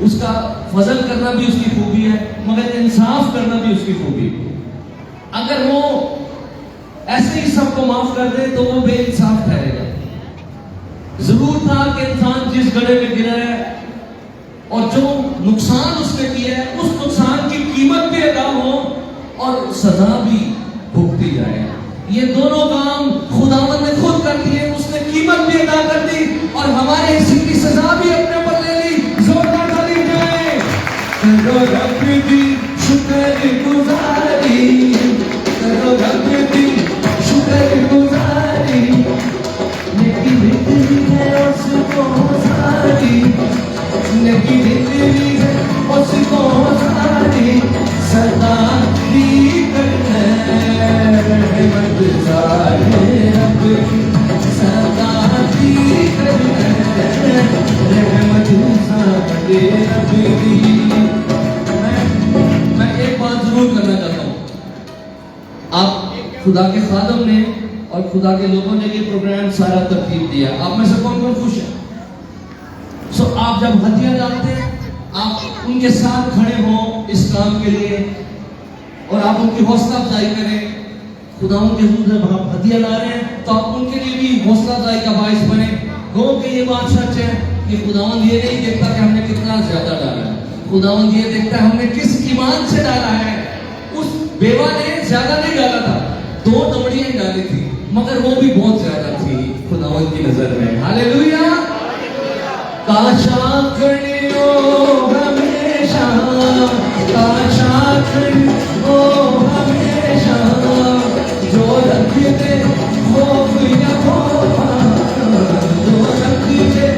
उसका फजल करना भी उसकी खूबी है, मगर इंसाफ करना भी उसकी खूबी है। अगर वो ऐसे ही सबको माफ कर दे तो वो बेइंसाफ ठहरेगा। जरूर था कि इंसान जिस गड्ढे में गिरा है और जो नुकसान उसने किया है उस नुकसान की कीमत भी अदा हो और सजा भी भुगती जाए। ये दोनों काम खुदावंद ने खुद कर दिए। उसने कीमत भी अदा कर दी और हमारे हिस्से की सजा भी अपने ऊपर ले ली। जोरदार ताली जाए। करो रब दी शुक्र गुजारी, करो रब दी शुक्र गुजारी। नेकी निकली है उसको सारी, नेकी निकली है उसको सारी। सदाती करने रहमत सारे रब सदाती करने रहमत सारे रब। मैं एक बात जरूर करना चाहता हूँ। आप खुदा के खादम ने और खुदा के लोगों ने ये प्रोग्राम सारा तरतीब दिया। आप में से कौन कौन खुश है? सो आप जब हदिया डालते हैं आप उनके साथ खड़े हो इस काम के लिए और आप उनकी हौसला अफजाई करें। खुदाओं के हुजूर जब आप हदिया ला रहे हैं तो आप उनके लिए भी हौसला अफजाई का बाइस बने। गो कि ये बात सच है कि खुदावंद ये नहीं देखता कि हमने कितना ज्यादा डाला है, खुदावंद ये देखता है हमने किस ईमान से डाला है। उस बेवा ने ज्यादा नहीं डाला था, 2 दमड़ियां डाली थी, मगर वो भी बहुत ज्यादा थी खुदावंद की नजर में। हालेलुया। काशा खड़ियो हमेशा, काशा खड़ियो हमेशा। जो रखते खौफ या खौफा, जो रखते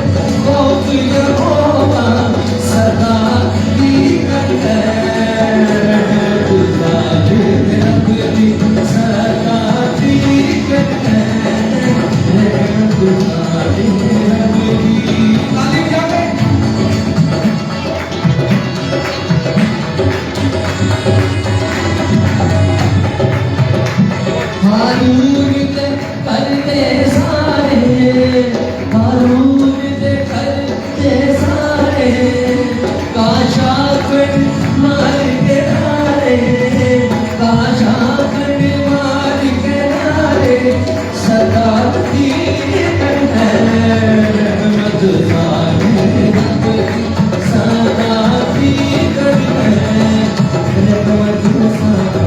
खौफ या खौफा। सदा की करते सदा की करते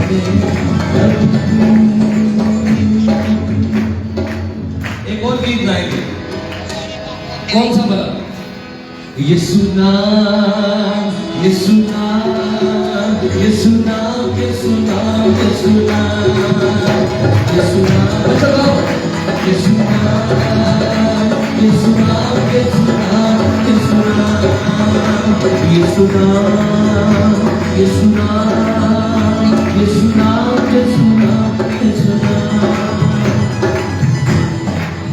एक और गीत गाएंगे, कौन सा भला? यीशु नाम, यीशु नाम, यीशु नाम, यीशु नाम, यीशु नाम, यीशु नाम, अच्छा गाओ। यीशु नाम, यीशु नाम, यीशु नाम, यीशु नाम, यीशु नाम, यीशु नाम, यीशु नाम, यीशु नाम, यीशु नाम।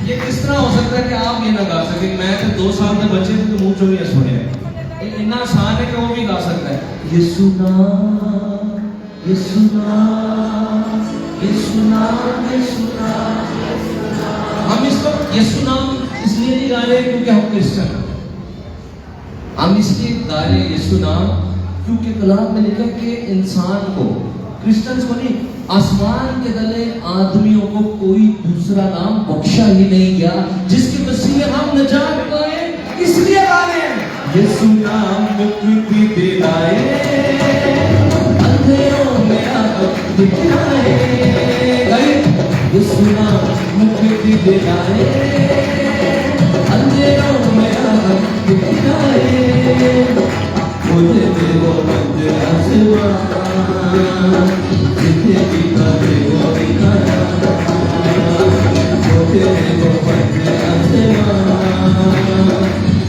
ये किस तरह हो सकता है कि आप ये ना गा सके? मैं तो 2 साल में बच्चे थे तो मुंह चोरिया सुने, इतना आसान है कि वो भी गा सकता है। यीशु नाम, यीशु नाम, यीशु नाम, यीशु नाम। हम इसको यीशु नाम इसलिए नहीं गा रहे क्योंकि हम क्रिश्चियन हैं, हम इसलिए गा रहे हैं यीशु नाम क्योंकि कलाम में लिखा कि इंसान को, क्रिश्चियंस को नहीं, आसमान के तले आदमियों को कोई दूसरा नाम बख्शा ही नहीं गया जिसके वसीले हम निजात पाए, इसलिए गा रहे हैं। यीशु नाम मुक्ति दिलाए, अंधेरों में आग दिखाए, यीशु नाम मुक्ति दिलाए, अंधेरों में आग दिखाए, खोले दे वो बंद आसमान, जिंदगी का दे वो इनाया, खोले दे वो बंद आसमान,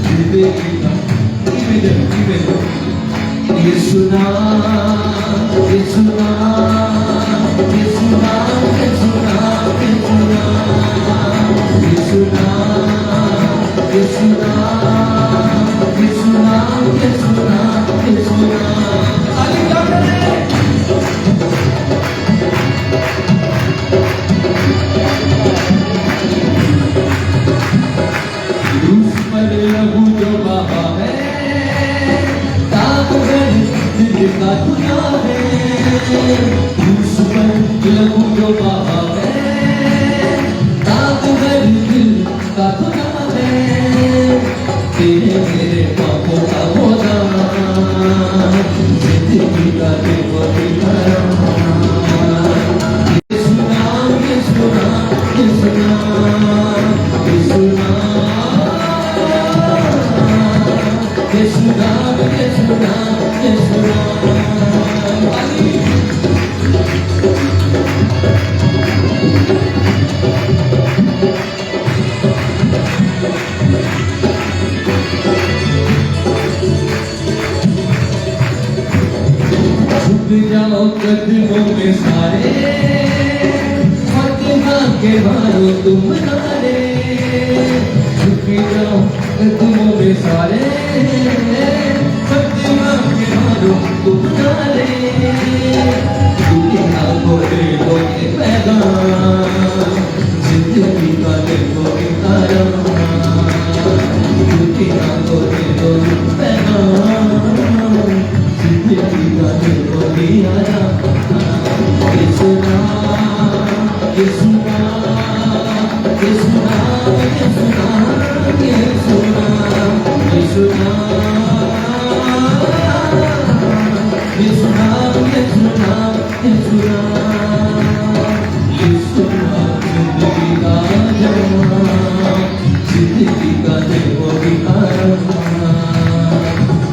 जिंदगी का यीशु नाम, यीशु नाम, यीशु नाम, यीशु नाम, यीशु नाम, यीशु नाम, यीशु नाम, यीशु नाम, यीशु नाम, यीशु नाम। ताली क्या कर रहे हैं? क्रूस पर लहू जो बहा है, दिल का दुनिया है, क्रूस पर लहू जो बहा है, ताकवर दिल का दुनिया है, तेरे मेरे पापों का बोझा, जिंदगी का देखो दिखाया। यीशु नाम, यीशु नाम, यीशु नाम, यीशु नाम, यीशु नाम, यीशु नाम, यीशु नाम। झुक जाओ कदमों में सारे, फतिहा के बारो तुम नारे, झुक जाओ कदमों में सारे, फतिहा के बारो तुम नारे, दुनिया को दे दो ये पैगाम, जिंदगी का दे दो ये तारा, दुनिया को दे दो ये पैगाम, जिंदगी का दे दो ये आराम। यीशु नाम, यीशु नाम, यीशु नाम, यीशु नाम, यीशु नाम, यीशु नाम, यीशु नाम, यीशु नाम, यीशु नाम, यीशु नाम, जिंदगी का जवान, जिंदगी का देखो दिखाया,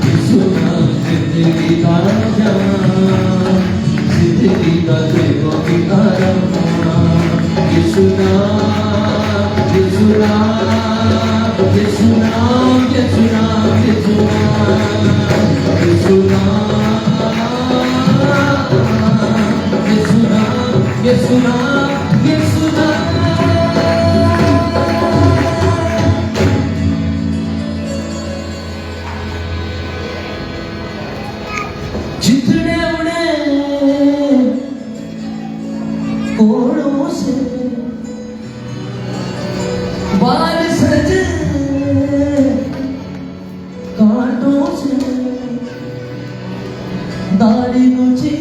यीशु नाम, जिंदगी का जवान, जिंदगी का देखो दिखाया, यीशु नाम, यीशु नाम, यीशु नाम, यीशु नाम, यीशु नाम, यीशु नाम, यीशु नाम, यीशु नाम। जितने उड़े कोड़ों से बाल सजे कांटों से, दाढ़ी ऊंची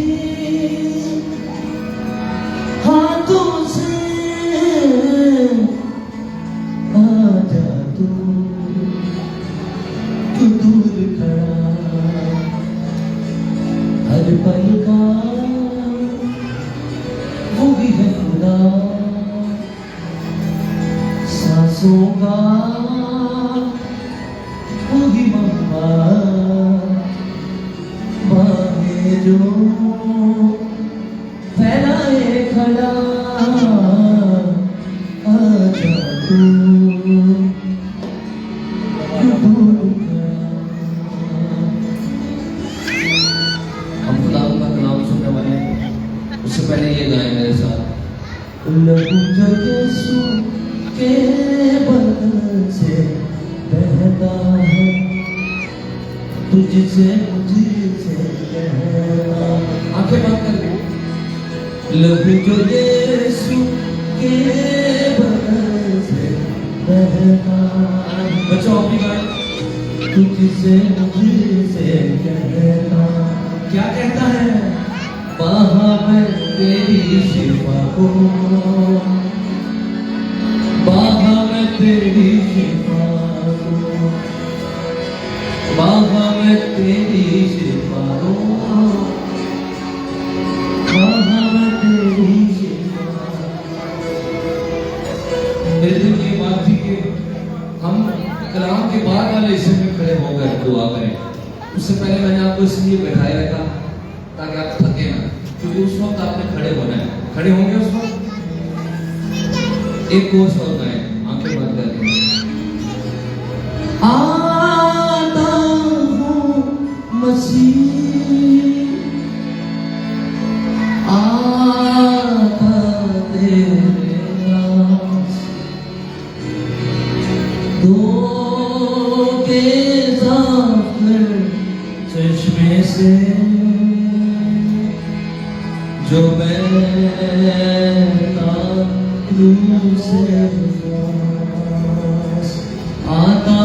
हाथों सांसों का वही मम्मा बाहें जो फैलाए खड़ा आजा तू क्यों भूल गया। हम खुदा का कलाम सुनने वाले हैं, उससे पहले ये गाएं मेरे साथ। लहू जो यीशु के बदन से बहता है, तुझसे मुझसे कहना। आंखें बंद कर दे। लहू जो यीशु के बदन से बहता है, बच्चों अपनी गाएं। तुझसे मुझसे कहना, क्या कहता है? वहाँ मैं तेरी शिफा को, वहाँ मैं तेरी शिफा को, वहाँ मैं तेरी शिफा को, वहाँ मैं तेरी शिफा। मेरे दिल की बात थी कि हम कलाम के बाद वाले हिस्से में खड़े होकर दुआ करें। उससे पहले मैंने आपको इसलिए बैठाए रखा ताकि आप थके ना, क्योंकि उस वक्त आपने खड़े होना है। खड़े होंगे उस वक्त। एक कोर्स होता है, आंखें बंद करके। आता हूँ मसीह, आता तेरे पास, दो के साथ चश्मे से जो बहता रूह से आता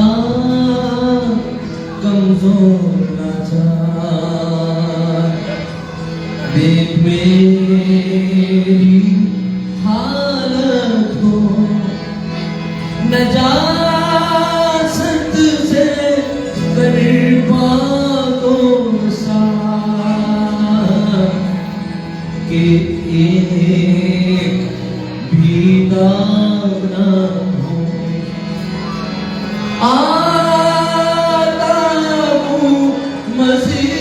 कमजोर लाचार, देख मेरी हालत को, नजासत से कर पाकों सा, कि एक भी दाग न हो। आता हूँ मसीह,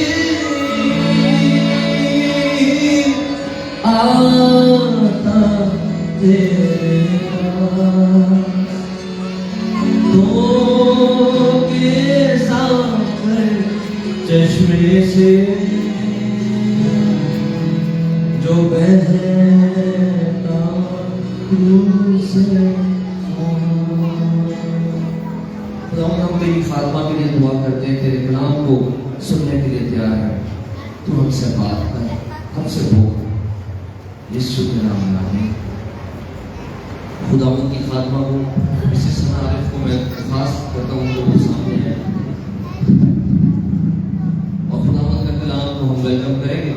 आता तेरे पास, दो के सामने चश्मे से जो बहता रूह से। हम तेरी खात्मा के लिए दुआ करते हैं, तेरे कलाम को सुनने के लिए तैयार है। तू हमसे बात कर, हमसे बोल, यीशु के नाम में आमीन। खुदावंद की खात्मा को, इसी समय आरिफ को मैं खास करता हूँ जो सामने है, और खुदावंद का कलाम को हम वेलकम करेंगे।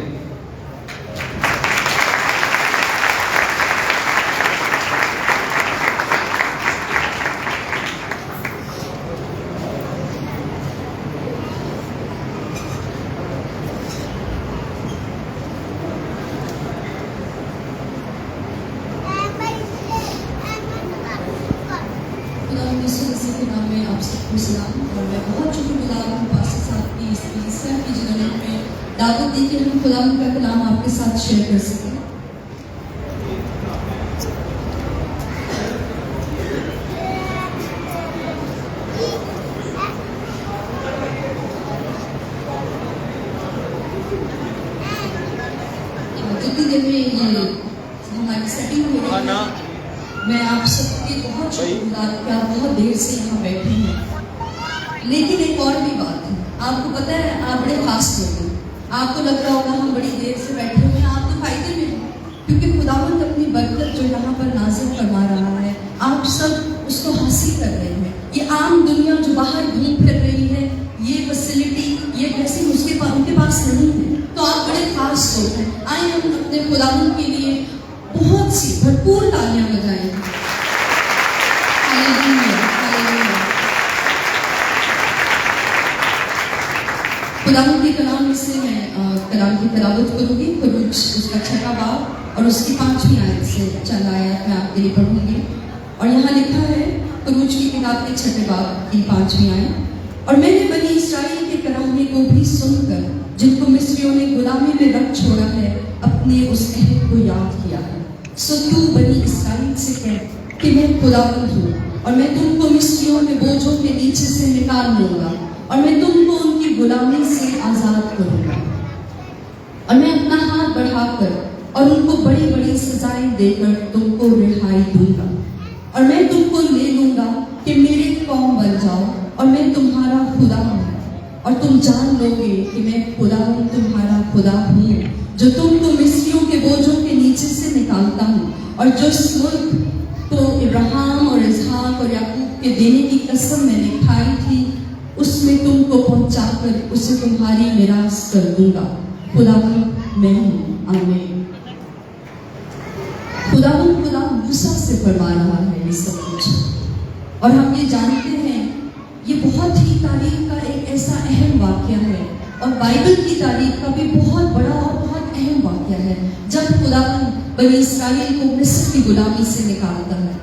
और मैं बहुत शुक्रगुजार हूँ पास्टर साहब की इस तीसरा की जिन्होंने हमें दावत दी कि हम खुदा का कलाम आपके साथ शेयर कर सकें। जितनी देर में ये हमारी सेटिंग हो रही है, मैं आप सबके बहुत शुक्रगुजार हूँ कि आप बहुत देर से यहाँ बैठे हैं। लेकिन एक और भी बात है, आपको पता है आप बड़े खास लोग हैं। आपको लग रहा होगा हम बड़ी देर से बैठे हुए हैं, आप तो फायदे में हैं, क्योंकि खुदावंद अपनी बरकत जो यहाँ पर नाज़िल फरमा रहा है, आप सब उसको हासिल कर रहे हैं। ये आम दुनिया जो बाहर घूम फिर रही है, ये फैसिलिटी, ये ब्लेसिंग उनके पास नहीं है, तो आप बड़े खास लोग हैं। आइए हम अपने खुदावंद के लिए बहुत सी भरपूर तालियां बजाएं। खुदावंद के कलाम में से मैं कलाम की तिलावत करूंगी। खुरूज उसका 6वां बाब और उसकी 5वीं आयत से चंद आयत मैं आपके लिए पढ़ूंगी। और यहाँ लिखा है, कुरूज की किताब के 6 बाब की 5वीं आयत। और मैंने बनी इस्राएल के कराहने को भी सुनकर, जिनको मिस्रियों ने गुलामी में रख छोड़ा है, अपने उस अहद को याद किया है। सो तू बनी इस्राएल से कह कि मैं खुदावंद हूँ, और मैं तुमको मिस्रियों के बोझों के नीचे से निकाल लूंगा, और मैं तुमको उनकी गुलामी से आजाद करूंगा, और मैं अपना हाथ बढ़ाकर और उनको बड़ी बड़ी सजाएं देकर तुमको रिहाई दूंगा, और मैं तुमको ले लूंगा कि मेरे कौम बन जाओ, और मैं तुम्हारा खुदा हूँ, और तुम जान लोगे कि मैं खुदा हूँ, तुम्हारा खुदा हूँ, जो तुमको मिस्रियों के बोझों के नीचे से निकालता हूँ, और जो इस मुल्क को इब्राहिम और इसहाक और याकूब के देने की कसम मैंने खाई थी, उसमें तुमको पहुंचाकर उसे तुम्हारी मिरास कर दूंगा। खुदावंद मैं हूँ। आमीन। खुदावंद खुदा मूसा से फरमा रहा है ये सब कुछ, और हम ये जानते हैं ये बहुत ही तारीख का एक ऐसा अहम वाक्य है, और बाइबल की तारीख का भी बहुत बड़ा और बहुत अहम वाक्य है, जब खुदावंद बनी इस्राएल को मिस्र की गुलामी से निकालता है।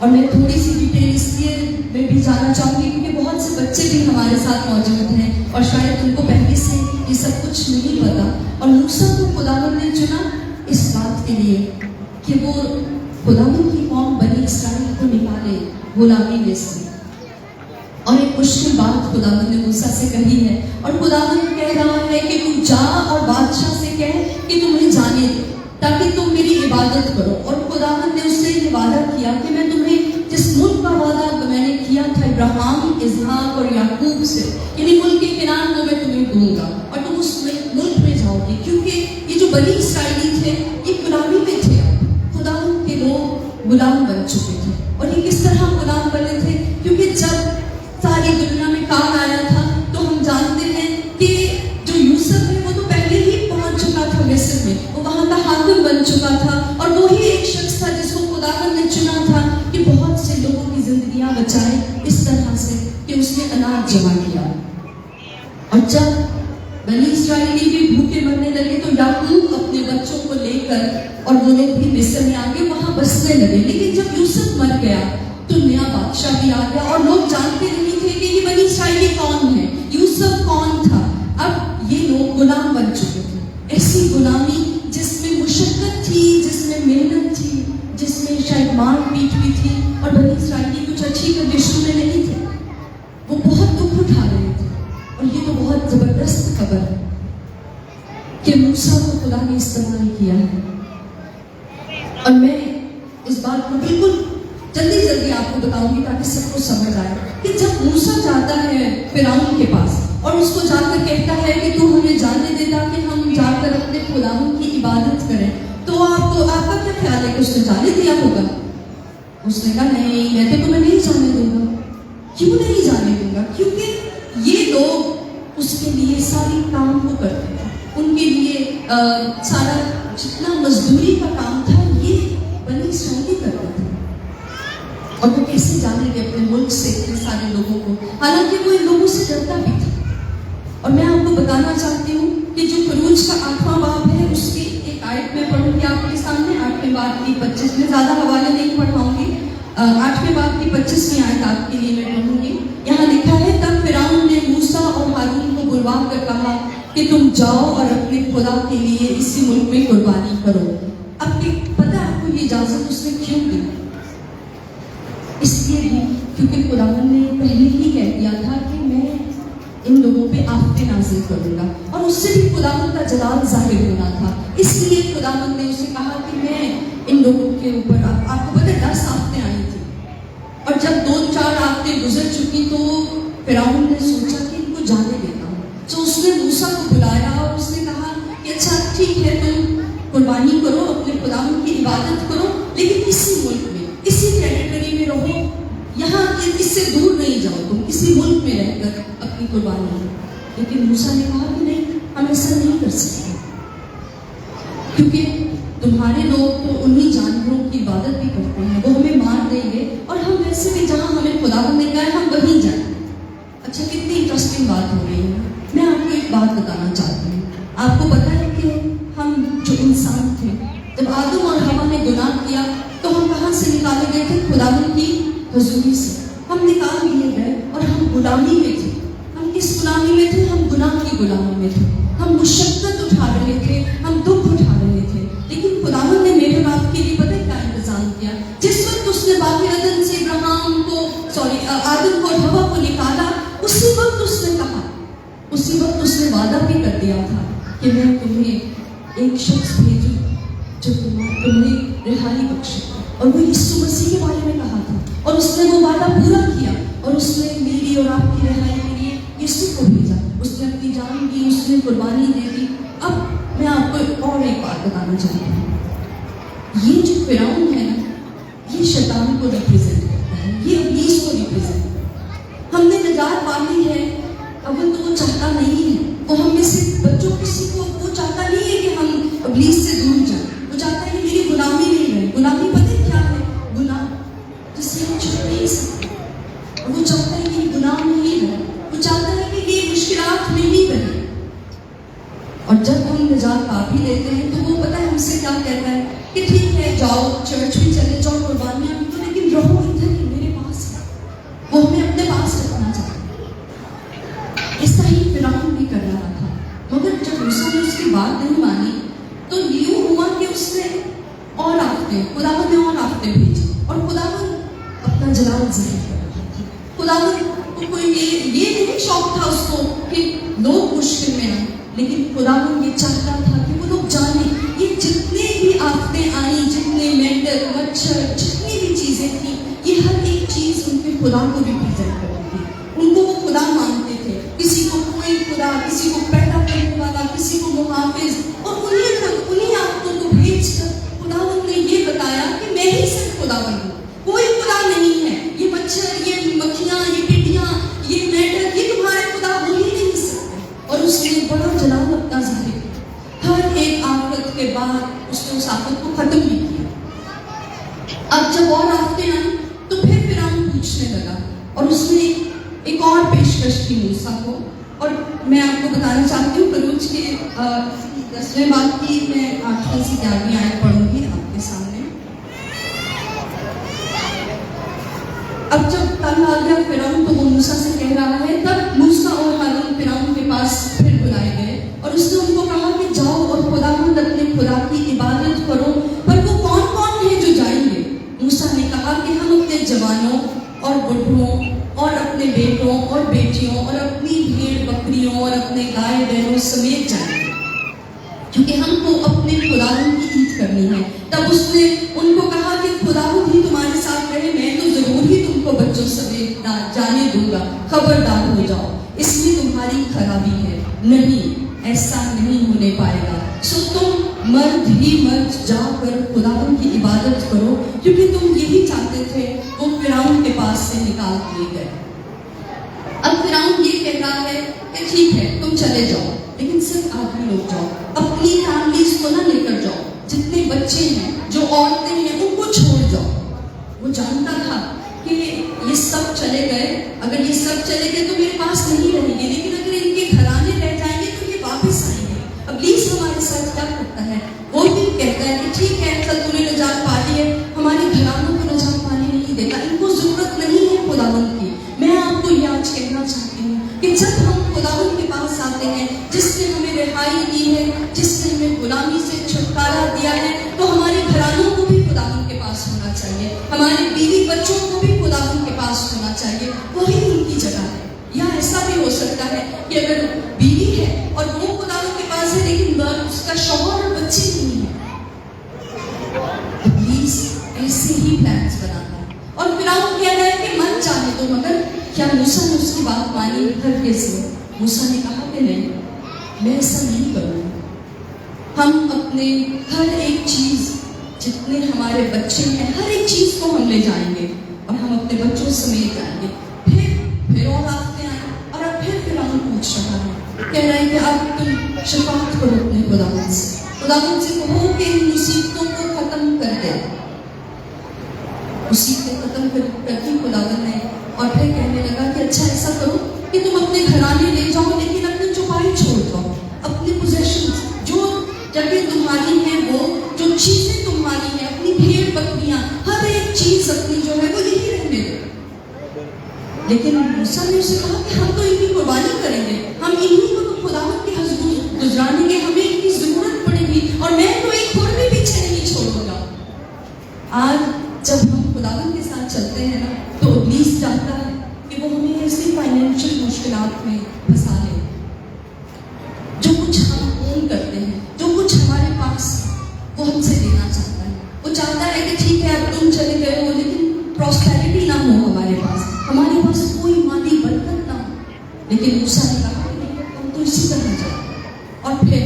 और मैं थोड़ी सी डिटेल इसलिए मैं भी जानना चाहूँगी क्योंकि बहुत से बच्चे भी हमारे साथ मौजूद हैं, और शायद उनको पहले से ये सब कुछ नहीं पता। और मूसा को खुदावंद ने चुना इस बात के लिए कि वो खुदावंद की कौम बनी इस्राएल को निकाले गुलामी में से। और एक मुश्किल बात खुदावंद ने मूसा से कही है, और खुदावंद कह रहा है कि तू जा और बादशाह से कह कि तुम्हें जाने दे, ताकि तुम मेरी इबादत करो। और खुदावंद ने उससे ये वादा किया कि मैं तुम्हें जिस मुल्क का वादा मैंने किया था इब्राहिम, इसहाक और याकूब से, यानी मुल्क के किनार को मैं तुम्हें दूंगा, और तुम उस मुल्क में जाओगे। क्योंकि ये जो बनी इस्राएली थे ये गुलामी में थे, खुदावंद के लोग गुलाम बन चुके थे। और ये किस तरह गुलाम बने थे? क्योंकि जब सारी दुनिया में काल आया था तो हम जानते हैं कि जो यूसुफ है वो तो पहले ही पहुंच चुका था मिस्र में, वो वहां का हाकिम बन चुका था, और वो ही एक शख्स था जिसको खुदावंद ने चुना था कि बहुत से लोगों की जिंदगियां बचाए इस तरह से कि उसने अनाज जमा किया। और जब बनी इस्राएली भी भूखे मरने लगे तो याकूब अपने बच्चों को लेकर और वो लोग भी मिस्र में आगे वहां बसने लगे। लेकिन जब यूसुफ मर गया तो नया बादशाह भी आ गया, और लोग जानते नहीं थे कि ये बनी इस्राएली कौन है, यूसुफ कौन था। अब ये लोग गुलाम बन चुके थे, ऐसी गुलामी जिसमें मुशक्कत थी, जिसमें मेहनत थी, जिसमें शायद मार पीट भी थी, और बनी इस्राएली कुछ अच्छी कंडीशन में नहीं थे, वो बहुत दुख उठा रहे थे। और ये तो बहुत जबरदस्त खबर है कि मूसा को खुदा ने इस्तेमाल किया है। और मैं इस बात को बिल्कुल जल्दी जल्दी आपको बताऊंगी ताकि सबको समझ आए कि जब मूसा जाता है फिरौन के पास और उसको जाकर कहता है कि तू हमें जाने दे ताकि हम जाकर अपने खुदावंद की इबादत करें, तो आपका क्या ख्याल है कि उसने जाने दिया होगा? उसने कहा नहीं, मैं तो तुम्हें नहीं जाने दूंगा। क्यों नहीं जाने दूंगा? क्योंकि ये लोग उसके लिए सारी काम को करते थे, उनके लिए सारा जितना मजदूरी का काम था ये बनी इस्राएली करते थे। और वो कैसे जानेंगे अपने मुल्क से इतने सारे लोगों को, हालांकि वो इन लोगों से डरता भी था। और मैं आपको बताना चाहती हूँ कि जो खरूज का 8वां बाब है उसकी एक आयत में पढ़ूंगी आपके सामने, 8वें बाब की 25 में, ज्यादा हवाले नहीं पढ़ाऊंगी, 8वें बाब की 25वीं आयत आपके लिए मैं पढ़ूंगी। यहाँ लिखा है, तब फिरौन ने मूसा और हारून को बुलवा कर कहा कि तुम जाओ और अपने खुदा के लिए इसी मुल्क में कुर्बानी करो। अब पता है आपको ये इजाजत उसने क्यों दी? इसलिए भी क्योंकि खुदावंद ने पहले ही कह दिया था कि मैं इन लोगों पे आफतें नाज़िल करूंगा, और उससे भी खुदावंद का जलाल जाहिर होना था। इसलिए खुदावंद ने उसे कहा कि मैं इन लोगों के ऊपर, आपको पता है 10 आफतें आई थी, और जब 2-4 आफतें गुजर चुकी तो फिरौन ने सोचा कि इनको जाने देता हूँ। तो उसने मूसा को बुलाया और उसने कहा कि अच्छा ठीक है, तुम कुर्बानी करो, अपने खुदावंद की इबादत करो, लेकिन इसी मुल्क में, इसी टेरिटरी में रहो, यहाँ इससे दूर नहीं जाओ, तुम इसी मुल्क में रहकर अपनी कुर्बानी करो। लेकिन मूसा ने कहा कि नहीं, हम ऐसा नहीं कर सकते, क्योंकि तुम्हारे लोग तो उन्हीं जानवरों की इबादत भी करते हैं, वो हमें मार देंगे, और हम वैसे भी जहाँ हमें खुदावंद ने कहा है हम वहीं जाएं। अच्छा, कितनी इंटरेस्टिंग बात हो रही है। मैं आपको एक बात बताना चाहती हूँ। आपको पता है कि हम जो इंसान थे, जब आदम और हवा ने गुनाह किया तो हम कहाँ से निकाले गए थे? खुदावंद की हजूरी से, हम निकाल लिए गए और हम गुलामी में थे। हम किस गुलामी में थे? हम गुनाह की गुलामी में थे। हम मुशक्कत उठा रहे थे, हम दुख उठा रहे थे। लेकिन खुदावंद ने मेरे बाप के लिए पता क्या इंतजाम किया? जिस वक्त उसने बाग अदन से आदम को हवा को निकाला, उसी वक्त उसने कहा, उसी वक्त उसने वादा भी कर दिया था कि मैं तुम्हें एक शख्स भेजूं जो तुम्हें रिहाई बख्शे, और वो यीशु मसीह के बारे में कहा था। और उसने वो वादा पूरा किया और उसने मेरी और आपकी रिहाई के लिए यीशु को भेजा। उसने अपनी जान दी, उसने कुर्बानी दे दी। अब मैं आपको और एक बात बताना चाहती हूँ। ये जो फिरौन है ना, ये शैतान को रिप्रेजेंट करता है, ये इब्लीस को रिप्रेजेंट करता है। हमने निजात पाली है, अब तो वो चाहता नहीं है। वो हम में से बच्चों किसी को वो चाहता नहीं है कि हम इब्लीस से दूर जाएं। वो चाहता है कि मेरी गुलामी नहीं रहे। गुलामी पता है क्या है? गुनाह जिससे हम छुप नहीं सकते। वो चाहता है कि गुनाह नहीं रहे। वो चाहता है कि ये मुश्किलात नहीं बने। और जब हम निजात पा भी लेते हैं तो वो पता है हमसे क्या कहता है कि ठीक है, जाओ चर्च भी चले जाओ, कुर्बानियां भी तो, लेकिन रहो इधर ही मेरे पास है। वो हमें अपने पास रखना चाहता है। ऐसा ही फिरौन भी कर रहा था। मगर जब मूसा ने उसकी बात नहीं मानी तो यूं हुआ कि उसने और आफते, खुदावंद ने और आफते भेजी, और खुदावंद अपना जलाल जाहिर कर रहा था। खुदावंद को कोई ये नहीं शौक था उसको कि लोग मुश्किल में आए, लेकिन खुदावंद ये चाहता था कि वो लोग जाने ये जितने भी आफतें आई, जितने मेंढक, मच्छर, जितनी भी चीजें थी, ये हर एक चीज उनके खुदा को रिप्रेजेंट करती थी। उनको वो खुदा मानते थे। किसी को कोई खुदा, किसी को पैदा करने वाला, किसी को मुहाफिज, और उन्हीं आफतों को भेजकर खुदावंद ने ये बताया कि मैं ही सिर्फ खुदावंद हूँ, कोई खुदा नहीं है। ये मच्छर, ये मक्खियाँ, ये टिड्डियाँ, ये मेंढक, ये तुम्हारे खुदा हो ही नहीं सकते। और उसने बड़ा जलाल अपना जाहिर किया। हर एक आफत के बाद उसने उस आफत को खत्म भी किया। अब जब और आफतें आई तो फिर हम पूछने लगा, और उसने एक और पेशकश की मूसा को। और मैं आपको बताना चाहती हूँ खरूज के 10वें बाब की मैं 8वीं से 11वीं आयत पढ़ूंगी आपके सामने। अब जब कल आ गया फिरौन तो वो मूसा से कह रहा है, तब मूसा और हारून फिरौन के पास फिर बुलाए गए और उसने उनको कहा कि जाओ और खुदावंद अपने खुदा की इबादत करो। पर वो कौन कौन है जो जाएंगे? मूसा ने कहा कि हम अपने जवानों और बुढ़ों और अपने बेटों और बेटियों और अपनी भेड़ बकरियों और अपने गाय बैलों समेत जाएंगे, क्योंकि हमको अपने खुदावंद की ईद करनी है। तब उसने उनको कहा कि खुदावंद ही तुम्हारे साथ रहे, मैं तो जरूर ही तुमको बच्चों समेत जाने दूंगा, खबरदार हो जाओ, इसमें तुम्हारी खराबी है। नहीं, ऐसा नहीं होने पाएगा। सो तुम मर्द ही मर्द जाकर खुदावंद की इबादत करो, क्योंकि तुम यही चाहते थे। वो फिरौन के पास से निकाल दिए गए। अब फिरौन ये कह रहा है कि ठीक है तुम चले जाओ, लेकिन सिर्फ आदमी लोग जाओ, अपनी फैमिलीज को ना लेकर जाओ। जितने बच्चे हैं, जो औरतें हैं, उनको छोड़ जाओ। वो जानता था कि ये सब चले गए, अगर ये सब चले गए तो मेरे पास नहीं रहेंगे, लेकिन अगर इनके घराने रह जाएंगे तो ये वापस आएंगे। इब्लीस हमारे साथ क्या करता है? वो भी कहता है कि ठीक है चल तूने निजात पा ली है, हमारे घरानों को निजात पाने नहीं देता, इनको जरूरत नहीं है खुदावंद की। मैं आपको ये आज कहना चाहती हूँ कि जब हम खुदावंद के पास आते हैं, जिसने हमें रिहाई दी है, जिसने हमें गुलामी से छुटकारा दिया है, तो हमारे घरानों को भी खुदावंद के पास होना चाहिए, हमारे बीवी बच्चों को भी खुदावंद के पास होना चाहिए। वही उनकी जगह है। या ऐसा भी हो सकता है कि अगर बीवी है और वो खुदावंद के पास है, लेकिन उसका शौहर और बच्चे नहीं है। इब्लीस ऐसे ही प्लान्स बनाता है। और फिरौन कह रहा है कि मत जाने दो, मगर क्या मूसा ने उसकी बात मानी? हरगिज़ नहीं। मूसा ने कहा कि नहीं, मैं ऐसा नहीं करूँगा। हम अपने हर एक चीज़, जितने हमारे बच्चे हैं, हर एक चीज़ को हम ले जाएंगे और हम अपने बच्चों समेत जाएंगे। फिर और आते आए और अब फिर फिरौन पूछ रहा है, कह रहा है कि अब तुम शफाअत करो अपने खुदावंद से, खुदावंद से कहो कि इन मुसीबतों को खत्म कर दे। मुसीबतें खत्म करती खुदावंद ने, और फिर कहने लगा कि अच्छा ऐसा करो कि तुम अपने घराने ले जाओ, लेकिन अपनी चौपाई छोड़ दो, अपने पोजेशन, जो जगह तुम्हारी है, वो जो चीजें तुम्हारी हैं, अपनी भेड़ बकरियां, हर एक चीज अपनी जो है वो यही रहने दो। लेकिन मूसा ने उसे कहा कि हम तो इनकी कुर्बानी करेंगे, हम इन्हीं को तो खुदावंद के हुजूर गुजरानेंगे, हमें इनकी जरूरत पड़ेगी और मैं तो एक खुर भी पीछे नहीं छोड़ूंगा। आज जब हम खुदावंद के साथ चलते हैं ना, तो इब्लीस चाहता है कि वो हमें ऐसी फाइनेंशियल मुश्किलात में फंसा ले। जो कुछ हम ओन करते हैं, जो कुछ हमारे पास, वो हमसे लेना चाहता है। वो चाहता है कि ठीक है अब तुम चले गए हो, लेकिन प्रॉस्पेरिटी ना हो हमारे पास कोई मादी बरकत ना हो। लेकिन मूसा ने कहा कि नहीं, तुम तो इसी तरह जाओ। और फिर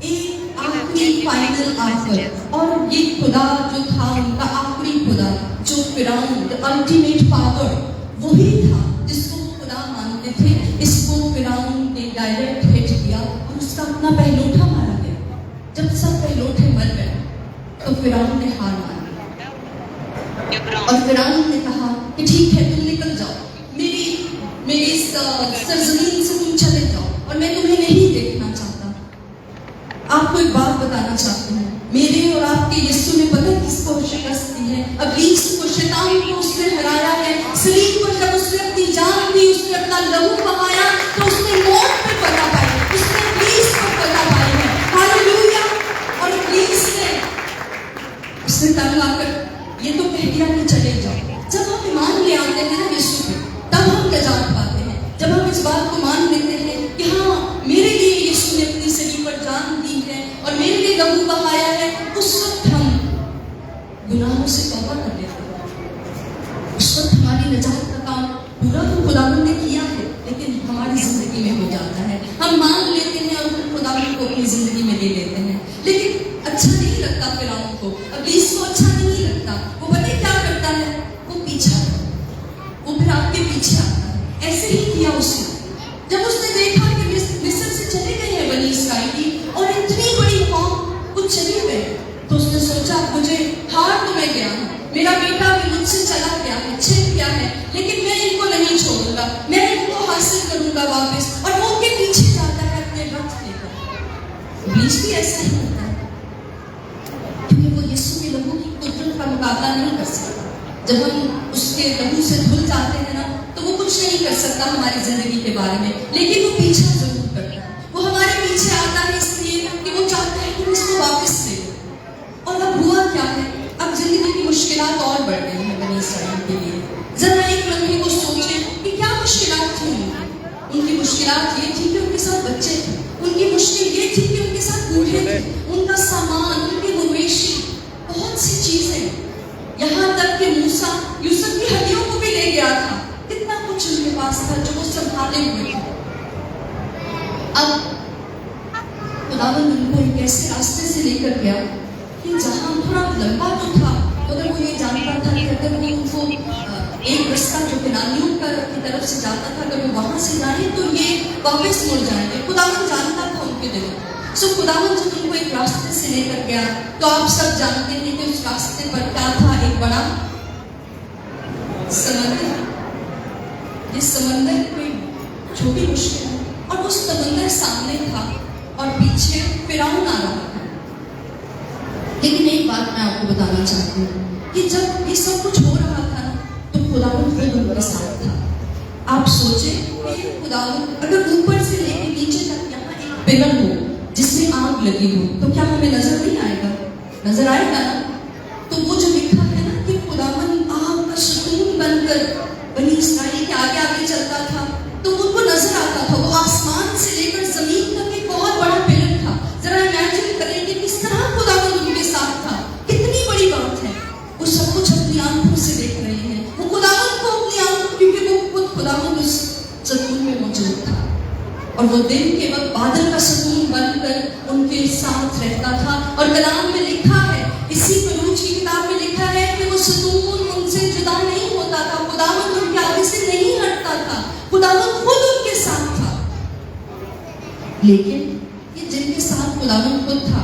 एक आखिरी फाइनल आफर, और ये खुदा जो था उनका आखिरी खुदा, जो फिरौन द अल्टीमेट पावर, वही था जिसको खुदा मानते थे। इसको फिरौन ने डायरेक्ट हिट किया और उसका अपना पहलोठा मारा गया। जब सब पहलोठे मर गए तो फिरौन ने हार मान ली और फिरौन ने कहा कि ठीक है तुम निकल जाओ, मेरी इस सरजमीन से तुम चले जाओ और मैं तुम्हें नहीं देखना चाहता। आपको एक बात बताना चाहती हूँ, मेरे और आपके यीशु ने पता किसको शिकस्त दी है? इब्लीस को, शैतान को उसने हराया है। सलीब पर जब उसने अपनी जान दी, उसने अपना लहू बहाया, तो उसने मौत पर फतह पाई, उसने इब्लीस पर फतह पाई है। हालेलुया। और इब्लीस ने उसने तंग आकर ये तो कह दिया कि चले जाओ। जब हम ईमान ले आते हैं ना यीशु पे, तब हम नजात पाते हैं। जब हम इस बात को मान लेते हैं कि हाँ, मेरे लिए यीशु ने अपनी सलीब पर जान दी है और मेरे लिए लहू बहाया है, उस वक्त हम गुनाहों से तौबा कर लेते हैं। उस वक्त हमारी नजात का काम पूरा तो खुदावंद ने किया है, लेकिन हमारी जिंदगी में हो जाता है। हम मान लेते हैं और फिर खुदावंद को अपनी जिंदगी में ले लेते हैं। लेकिन अच्छा नहीं लगता फिरौन को, इब्लीस को अच्छा नहीं लगता। वो पता क्या करता है? वो पीछा, वो फिर आपके पीछे आता है। ऐसे ही किया उसने। जब उसने देखा कि मिस्र से चले गए हैं बनी इस्राएली और इतनी बड़ी कौम कुछ चले गए, तो उसने सोचा मुझे हार तो मैं गया हूँ, मेरा बेटा भी मुझसे चला गया है, छिप गया है, लेकिन मैं इनको नहीं छोड़ूंगा, मैं इनको हासिल करूंगा वापस। और वो उनके पीछे जाता है अपने रथ लेकर। इब्लीस भी ऐसा ही होता है, क्योंकि वो यीशु के लहू की कुदरत का मुकाबला नहीं कर सकता। जब हम उसके लहू से धुल जाते हैं ना, तो वो कुछ नहीं कर सकता हमारी जिंदगी के बारे में, लेकिन वो पीछा जरूर करता है। वो हमारे पीछे आता है इसलिए कि वो चाहता है कि उसको वापस ले। और अब हुआ क्या है? अब जिंदगी की मुश्किलात और बढ़ गई है बनी इस्राएल के लिए। जरा एक लम्हे को सोचें कि क्या मुश्किलात थी उनकी। मुश्किलात ये थी कि उनके साथ बच्चे थे, उनकी मुश्किल ये थी कि उनके साथ बूढ़े थे, उनका सामान, उनके मवेशी, बहुत सी चीजें, यहाँ तक कि मूसा यूसुफ की हड्डियों को भी ले गया था। कितना कुछ उनके पास था जो वो संभाले हुए थे। अब खुदावंद उनको एक ऐसे रास्ते से लेकर गया कि जहाँ थोड़ा लंबा तो था, मगर वो ये जानता था कि अगर वो उनको एक रास्ता जो कनानियों की तरफ से जाता था, अगर वो वहां से जाए तो ये वापस मुड़ जाएंगे। खुदावंद जानता था उनके दिलों। सो खुदावंद जब उनको एक रास्ते से लेकर गया, तो आप सब जानते हैं कि उस रास्ते पर क्या था? एक बड़ा समंदर। ये समंदर कोई छोटी मुश्किल है, और वो समंदर सामने था और पीछे फिरौन आ रहा था। लेकिन एक बात मैं आपको बताना चाहती हूँ कि जब ये सब कुछ हो रहा था ना, तो खुदावंद खुद उनके साथ था। आप सोचें कि खुदावंद अगर ऊपर से लेकर नीचे तक यहाँ एक पिलर हो जिसमें आग लगी हो, तो क्या हमें नजर नहीं आएगा? नजर आएगा ना। तो वो जो लिखा है ना कि खुदावंद आग का सुकून बनकर बनी इस्राएल के आगे आगे चलता था, तो उनको नजर आता था। वो आसमान से लेकर जमीन तक एक बहुत बड़ा पिलर था। जरा इमेजिन करें कि किस तरह खुदावंद उनके साथ था। कितनी बड़ी बात है। वो सब कुछ अपनी आंखों से देख रहे हैं। वो खुदावंद को अपनी आंखों, क्योंकि वो खुद खुदावंद उस सतून में मौजूद था, और वो दिन के वक्त बादल का सतून बनकर उनके साथ रहता था। और कलाम में लिखा है, इसी फरूज की किताब में लिखा है कि वो सतून उनसे जुदा नहीं होता था, खुदावंद उनके आगे से नहीं हटता था, खुदावंद खुद उनके साथ था। लेकिन ये जिनके साथ खुदावंद खुद था,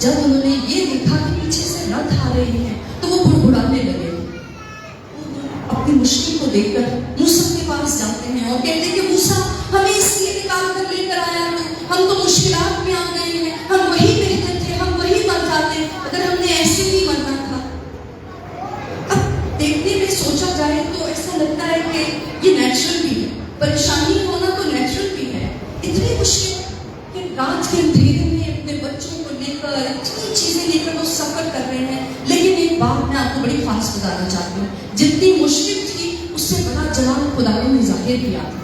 जब उन्होंने ये देखा कि पीछे से रथ आ रहे हैं, तो वो बुड़बुड़ाने लगे। अपनी मुश्किल को देखकर मूसा के पास जाते हैं और कहते हैं कि मूसा, हमें इसलिए निकाल कर लेकर आया है, हम तो मुश्किलात में आ गए हैं, हम वही बेहतर थे, हम वही मर जाते अगर हमने ऐसे ही मरना था। अब देखने में सोचा जाए तो ऐसा लगता है कि सफर कर रहे हैं, लेकिन एक बात मैं आपको बड़ी खास बताना चाहती हूँ, जितनी मुश्किल थी उससे बड़ा जलाल खुदावन ने जाहिर किया था।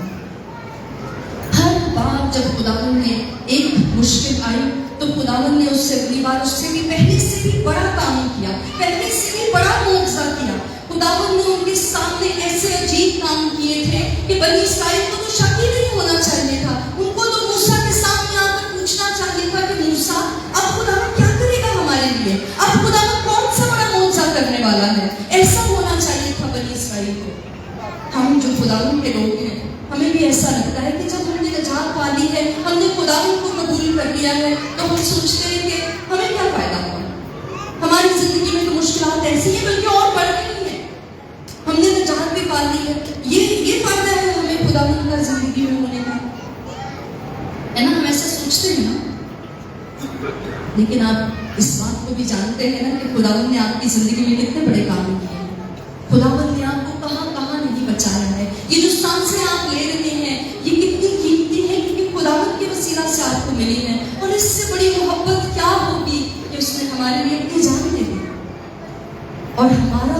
हर बार जब खुदावन ने एक मुश्किल आई तो खुदावन ने उससे अगली बार उससे भी पहले से भी बड़ा काम किया, पहले से भी बड़ा मुआवजा किया। खुदावन ने उनके सामने ऐसे अजीब काम किए थे कि बनी इस्राएल को तो शक ही नहीं होना चाहिए था। उनको तो मूसा के सामने आकर पूछना चाहिए था कि मूसा अब खुदावन क्या करेगा हमारे लिए, अब खुदावन कौन सा बड़ा मुआवजा करने वाला है। ऐसा होना चाहिए था बनी इस्राएल को। हम जो खुदावन के लोग हैं, हमें भी ऐसा लगता है कि जब हमने नजात पा ली है, हमने खुदावन को कबूल कर लिया है, तो हम सोचते हैं कि हमें क्या फायदा हुआ, हमारी जिंदगी में तो मुश्किलात ऐसी है बल्कि और बढ़ रही है, हमने नजात भी पा ली है, ये फायदा है हमें खुदावन का जिंदगी में होने का, है ना। हम ऐसा सोचते हैं ना, लेकिन आप इस बात को भी जानते हैं ना कि खुदावन ने आपकी जिंदगी में कितने बड़े काम किए हैं। खुदावन ने आपको कहां कहां नहीं बचाया है। ये जो सांसें आप ले रहे हैं ये कितनी कीमती है, क्योंकि खुदावन के वसीला से आपको मिली है। और इससे बड़ी मोहब्बत क्या होगी कि उसने हमारे लिए अपनी जान दे दी। और हमारा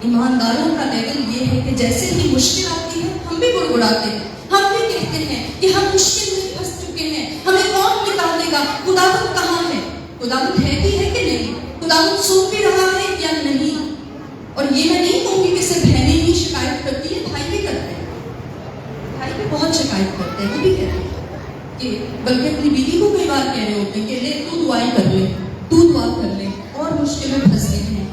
ईमानदारों का लेवल ये है कि जैसे ही मुश्किल आती है हम भी गुड़गुड़ाते हैं, हम भी कहते हैं कि हम मुश्किल में फंस चुके हैं, हमें कौन निकालेगा, खुदावन कहाँ है, खुदावन है भी है कि नहीं, खुदावन सुन भी रहा है या नहीं। और ये मैं नहीं कहूँगी कि सिर्फ बहनें ही शिकायत करती है, भाई भी करते हैं, भाई भी बहुत शिकायत करते हैं, वो भी कहते हैं कि बल्कि अपनी बीवी को कई बार कह रहे होते हैं कि ले तू दुआई कर ले, तू दुआ कर ले, और मुश्किल में फंस गए हैं।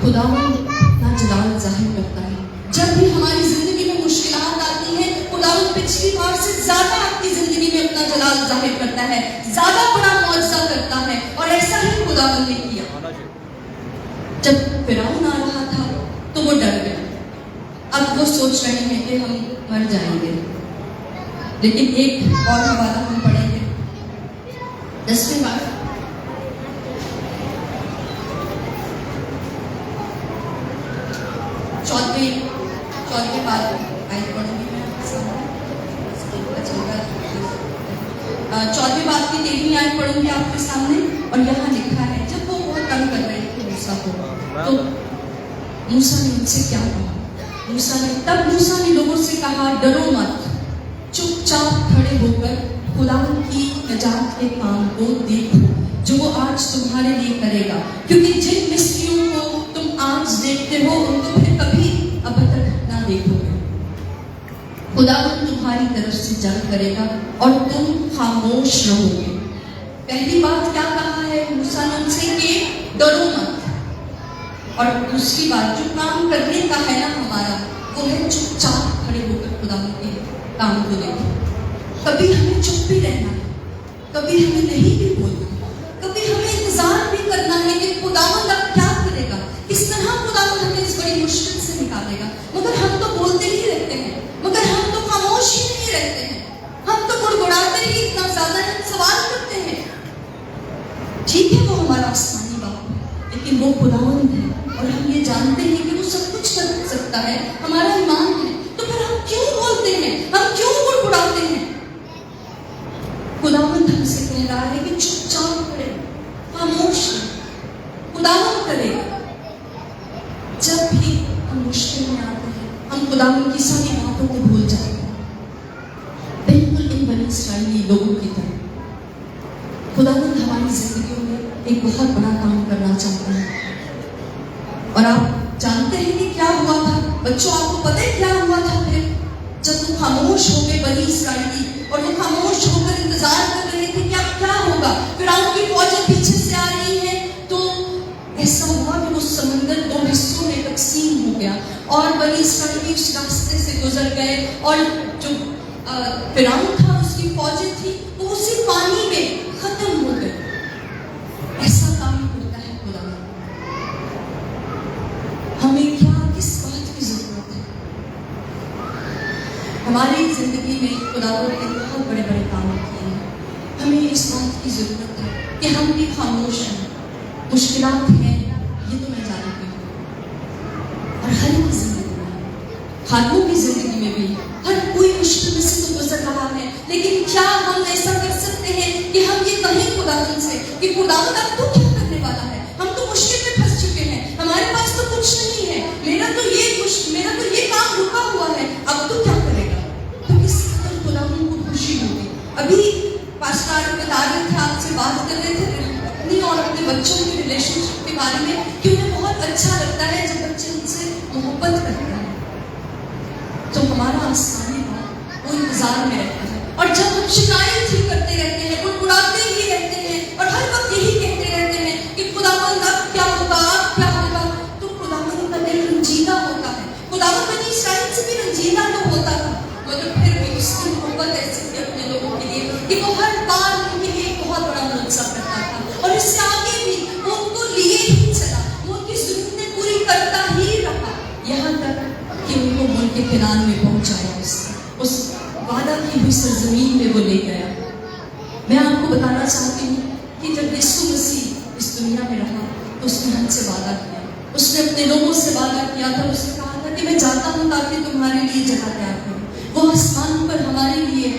खुदावन अपना जलाल जाहिर करता है जब भी हमारी जिंदगी में मुश्किलात आती है। खुदावन पिछली बार से ज्यादा आपकी जिंदगी में अपना जलाल जाहिर करता है, ज्यादा बड़ा मुआवजा करता है। और ऐसा ही खुदावन ने किया। जब फिरौन आ रहा था तो वो डर गया, अब वो सोच रहे हैं कि हम मर जाएंगे। लेकिन एक और हवाला हम पढ़ेंगे 10वें बार, चौथे बात आयत पढ़ूंगी मैं आपके सामने। 4वीं बात की 13वीं आयत पढ़ूंगी आपके सामने। और यहाँ लिखा है, जब वो बहुत तंग कर रहे थे मूसा को, तो मूसा ने उनसे क्या कहा, मूसा ने लोगों से कहा, डरो मत, चुपचाप खड़े होकर खुदावन की नजात के काम को देखो जो वो आज तुम्हारे लिए करेगा, क्योंकि जिन मिस्रियों को तुम आज देखते हो उनको फिर कभी अब तक ना देखोगे। खुदावन तुम्हारी तरफ से जंग करेगा और तुम खामोश रहोगे। पहली बात क्या कहा है मूसा ने उनसे कि डरो मत, और दूसरी बात जो काम करने का है ना हमारा, वो है चुपचाप खड़े होकर खुदावन के काम को देखो। कभी हमें चुप भी रहना है, कभी हमें नहीं भी बोलना, कभी हमें इंतजार भी करना है कि खुदावन अब क्या करेगा, किस तरह खुदावन हमें इस बड़ी मुश्किल से निकालेगा। मगर हम तो बोलते ही रहते हैं, मगर हम तो खामोश ही नहीं रहते हैं, हम तो गुड़गुड़ाते ही इतना ज्यादा है, सवाल करते हैं। ठीक है वो हमारा आसमानी बाप है, लेकिन वो खुदावन है और हम ये जानते हैं कि वो सब कुछ कर सकता है, हमारा ईमान है। तो फिर हम क्यों बोलते हैं, हम क्यों गुड़गुड़ाते हैं। खुदावन हमसे कह रहा है कि चुपचाप करे, खामोश खुदावन करेगा। जब भी हम मुश्किल में आते हैं हम खुदावन की सारी बातों को भूल जाते हैं, बिल्कुल इन बनी इस्राएली लोगों की तरह। खुदावन हमारी जिंदगियों में एक बहुत बड़ा काम करना चाहता है। और आप जानते हैं कि क्या हुआ था बच्चों, आपको पता है क्या हुआ था फिर जब वो खामोश हो गए बनी इस्राएली, और वो खामोश होकर इंतजार कर रहे थे कि अब क्या होगा। फिरौन की फौजें पीछे से आ रही है, तो ऐसा हुआ कि वो समंदर 2 हिस्सों में तकसीम हो गया और बनी इस्राएली उस रास्ते से गुजर गए। और जो फिरौन था उसकी फौजें थी वो उसी पानी में खत्म हो गई। ऐसा काम करता है खुदा। हमें क्या किस बात की जरूरत है। हमारी जिंदगी में खुदावन ने बहुत बड़े बड़े काम किए हैं, हमें इस बात की जरूरत है कि हम भी खामोश हैं। मुश्किलात हैं ये तो मैं जानती हूँ, और हर एक जिंदगी में, खातों की जिंदगी में भी हर कोई मुश्किल में से तो गुजर रहा है। लेकिन क्या हम ऐसा कर सकते हैं कि हम ये कहें खुदावन से कि खुदावंद अब तू क्या करने वाला है, हम तो मुश्किल में फंस चुके हैं, हमारे पास तो कुछ नहीं है, मेरा तो ये काम रुका हुआ है, अब तू क्या करेगा। तो किसी कदर खुदावंद को खुशी होगी। अभी पास्टर बता रहे थे, आपसे बात कर रहे थे अपनी और अपने बच्चों के रिलेशनशिप के बारे में कि उन्हें बहुत अच्छा लगता है जब बच्चे उनसे मोहब्बत करते हैं। तो हमारा आसमानी बाप वो इंतजार में रहता है, और जब हम शिकायत ही करते रहते हैं, गुड़गुड़ाते ही रहते हैं और हर वक्त यही कहते रहते हैं कि खुदावंद अब क्या होगा, अब क्या होगा, तो खुदावंद का दिल रंजीदा होता है। खुदावंद बनी इस्राएल से भी रंजीदा तो होता था, मगर फिर भी उसकी मोहब्बत ऐसी थी अपने लोगों के लिए कि वो हर बार उनके लिए बहुत बड़ा मुआवजा करता था, और इससे आगे भी वो उनको लिए ही चला, वो उनकी जरूरतें पूरी करता ही रहा, यहाँ तक कि उनको मुल्क के किनार में पहुंचाया, उस वादा की हुई सरजमीन में वो ले गया। मैं आपको बताना चाहती हूँ कि जब यीशु मसीह इस दुनिया में रहा तो उसने हमसे वादा किया, उसने अपने लोगों से वादा किया था, उसने कहा था कि मैं जाता हूँ ताकि तुम्हारे लिए जगह तैयार करूँ। वो आसमान पर हमारे लिए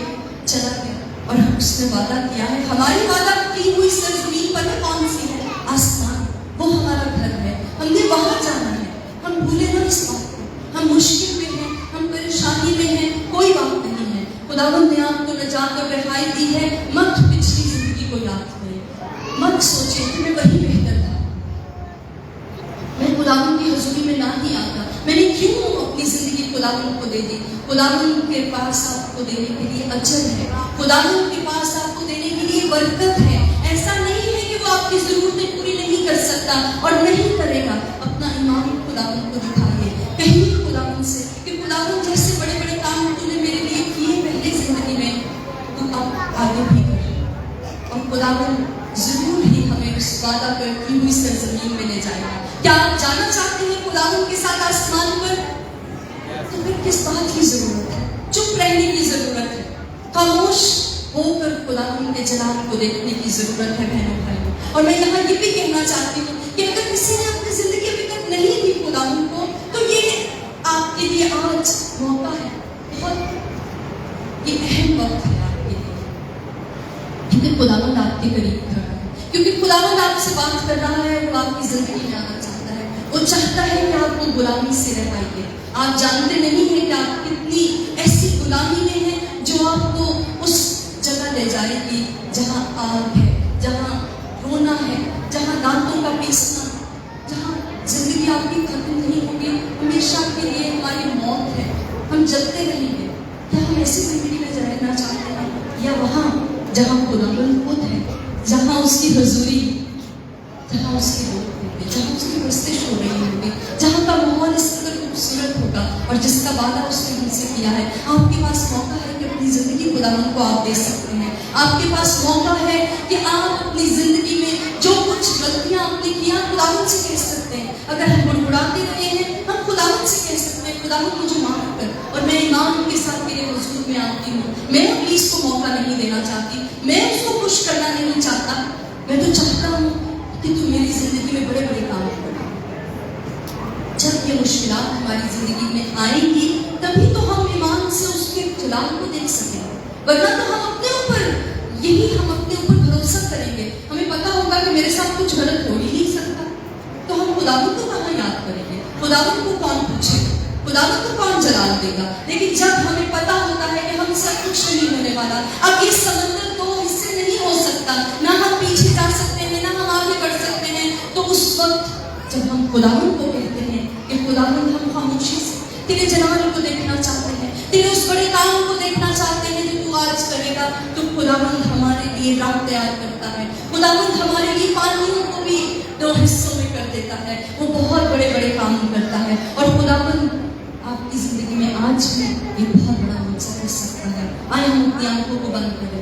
चला गया और उसने वादा किया है, हमारी वादा की हुई सरजमीन पर कौन सी है, आसमान, वो हमारा घर है, हमने वहां जाना है। हम भूले ना इस बात को, हम मुश्किल में हैं, हम परेशानी में हैं, कोई बात नहीं है, खुदावंद ने आपको नजात और रिहाई दी है। मत पिछली जिंदगी को याद करें, मत सोचें कि मैं वही बेहतर था, मैं खुदावंद की हजूरी में ना ही आता, मैंने क्यों अपनी जिंदगी खुदावंद को दे दी। खुदावंद के पास आपको देने के लिए अजर है, खुदावंद के पास आपको देने के लिए बरकत है। ऐसा नहीं है कि वो आपकी जरूरतें पूरी नहीं कर सकता और नहीं करेगा। अपना ईमान खुदावंद को दिखाइए, कहिए खुदावंद से कि खुदावंद जैसे बड़े बड़े काम तूने मेरे लिए किए पहले जिंदगी में, तू अब आगे भी कर, और खुदावंद जरूर ही हमें उस वादा की हुई सरजमीन में ले जाएगा। क्या आप जाना चाहते हैं खुदावंद के साथ आसमान पर? तो फिर किस बात की जरूरत है, चुप रहने की जरूरत है, खामोश होकर खुदावंद के जलाल को देखने की जरूरत है बहनों भाइयों। और मैं यहाँ ये भी कहना चाहती हूँ कि अगर किसी ने अपनी जिंदगी अभी तक नहीं दी खुदावंद को, तो ये आपके लिए आज मौका है, बहुत ये अहम वक्त है आपके लिए, क्योंकि खुदावंद आपके करीब खड़ा है, क्योंकि खुदावंद आपसे बात कर रहा है, वो आपकी जिंदगी में आना चाहता है, वो चाहता है कि आप वो गुलामी से रहाइए। आप जानते नहीं हैं कि आप कितनी ऐसी गुलामी में हैं जो आपको उस जगह ले जाएगी जहाँ आग है, जहाँ रोना है, जहाँ दांतों का पीसना, जहाँ जिंदगी आपकी खत्म नहीं होगी, हमेशा के लिए हमारी मौत है, हम जलते रहेंगे। क्या हम ऐसी जिंदगी में रहना चाहते हैं, या वहाँ जहाँ खुदावंद खुद है, जहाँ उसकी हजूरी, जहाँ उसके लोग होंगे, जहाँ उसकी बस्तिश हो रही होगी, जहाँ का माहौल इस कदर खूबसूरत होगा और जिसका वादा उसने हमसे किया है। आपके पास मौका है कि अपनी जिंदगी खुदावंद को आप दे सकते हैं। आपके पास मौका है कि आप अपनी जिंदगी में जो कुछ गलतियां आपने किया खुदावंद से कह सकते हैं। अगर हम गुड़गुड़ाते रहे हैं, हम खुदावंद से कह सकते हैं, खुदावंद मुझे माफ कर, और मैं ईमान के साथ तेरे हुजूर में आती हूँ। मैं पुलिस को मौका नहीं देना चाहती, मैं उसको खुश करना नहीं चाहता, मैं तो चाहता हूँ कि तू मेरी जिंदगी में बड़े बड़े काम कर। जब ये मुश्किलात हमारी जिंदगी में आएंगी, तभी तो हम ईमान से उसके जलाल को देख सकेंगे, वरना तो हम अपने ऊपर भरोसा करेंगे। हमें पता होगा कि मेरे साथ कुछ गलत हो ही नहीं सकता, तो हम खुदावंद को कहाँ याद करेंगे, खुदावंद को कौन पूछेगा, खुदावंद को कौन जलाल देगा। लेकिन जब हमें पता होता है कि हम सब कुछ नहीं होने वाला, अब ये समंदर दो हिस्से नहीं हो सकता, ना हम पीछे जा सकते हैं, ना हम आगे बढ़ सकते हैं, तो उस वक्त जब हम खुदावंद को कहते हैं कि खुदावंद हम खामोशी से तेरे जलाल को देखना चाहते हैं, तेरे उस बड़े काम को देखना चाहते हैं जो तू आज करेगा, तो खुदावंद हमारे लिए राह तैयार करता है। खुदावंद हमारे लिए पानियों को भी दो हिस्सों में कर देता है, वो बहुत बड़े बड़े काम करता है। और खुदावंद आपकी जिंदगी में आज भी ये बहुत बड़ा मौका कर सकता है। आए हम अपनी आंखों को बंद करें,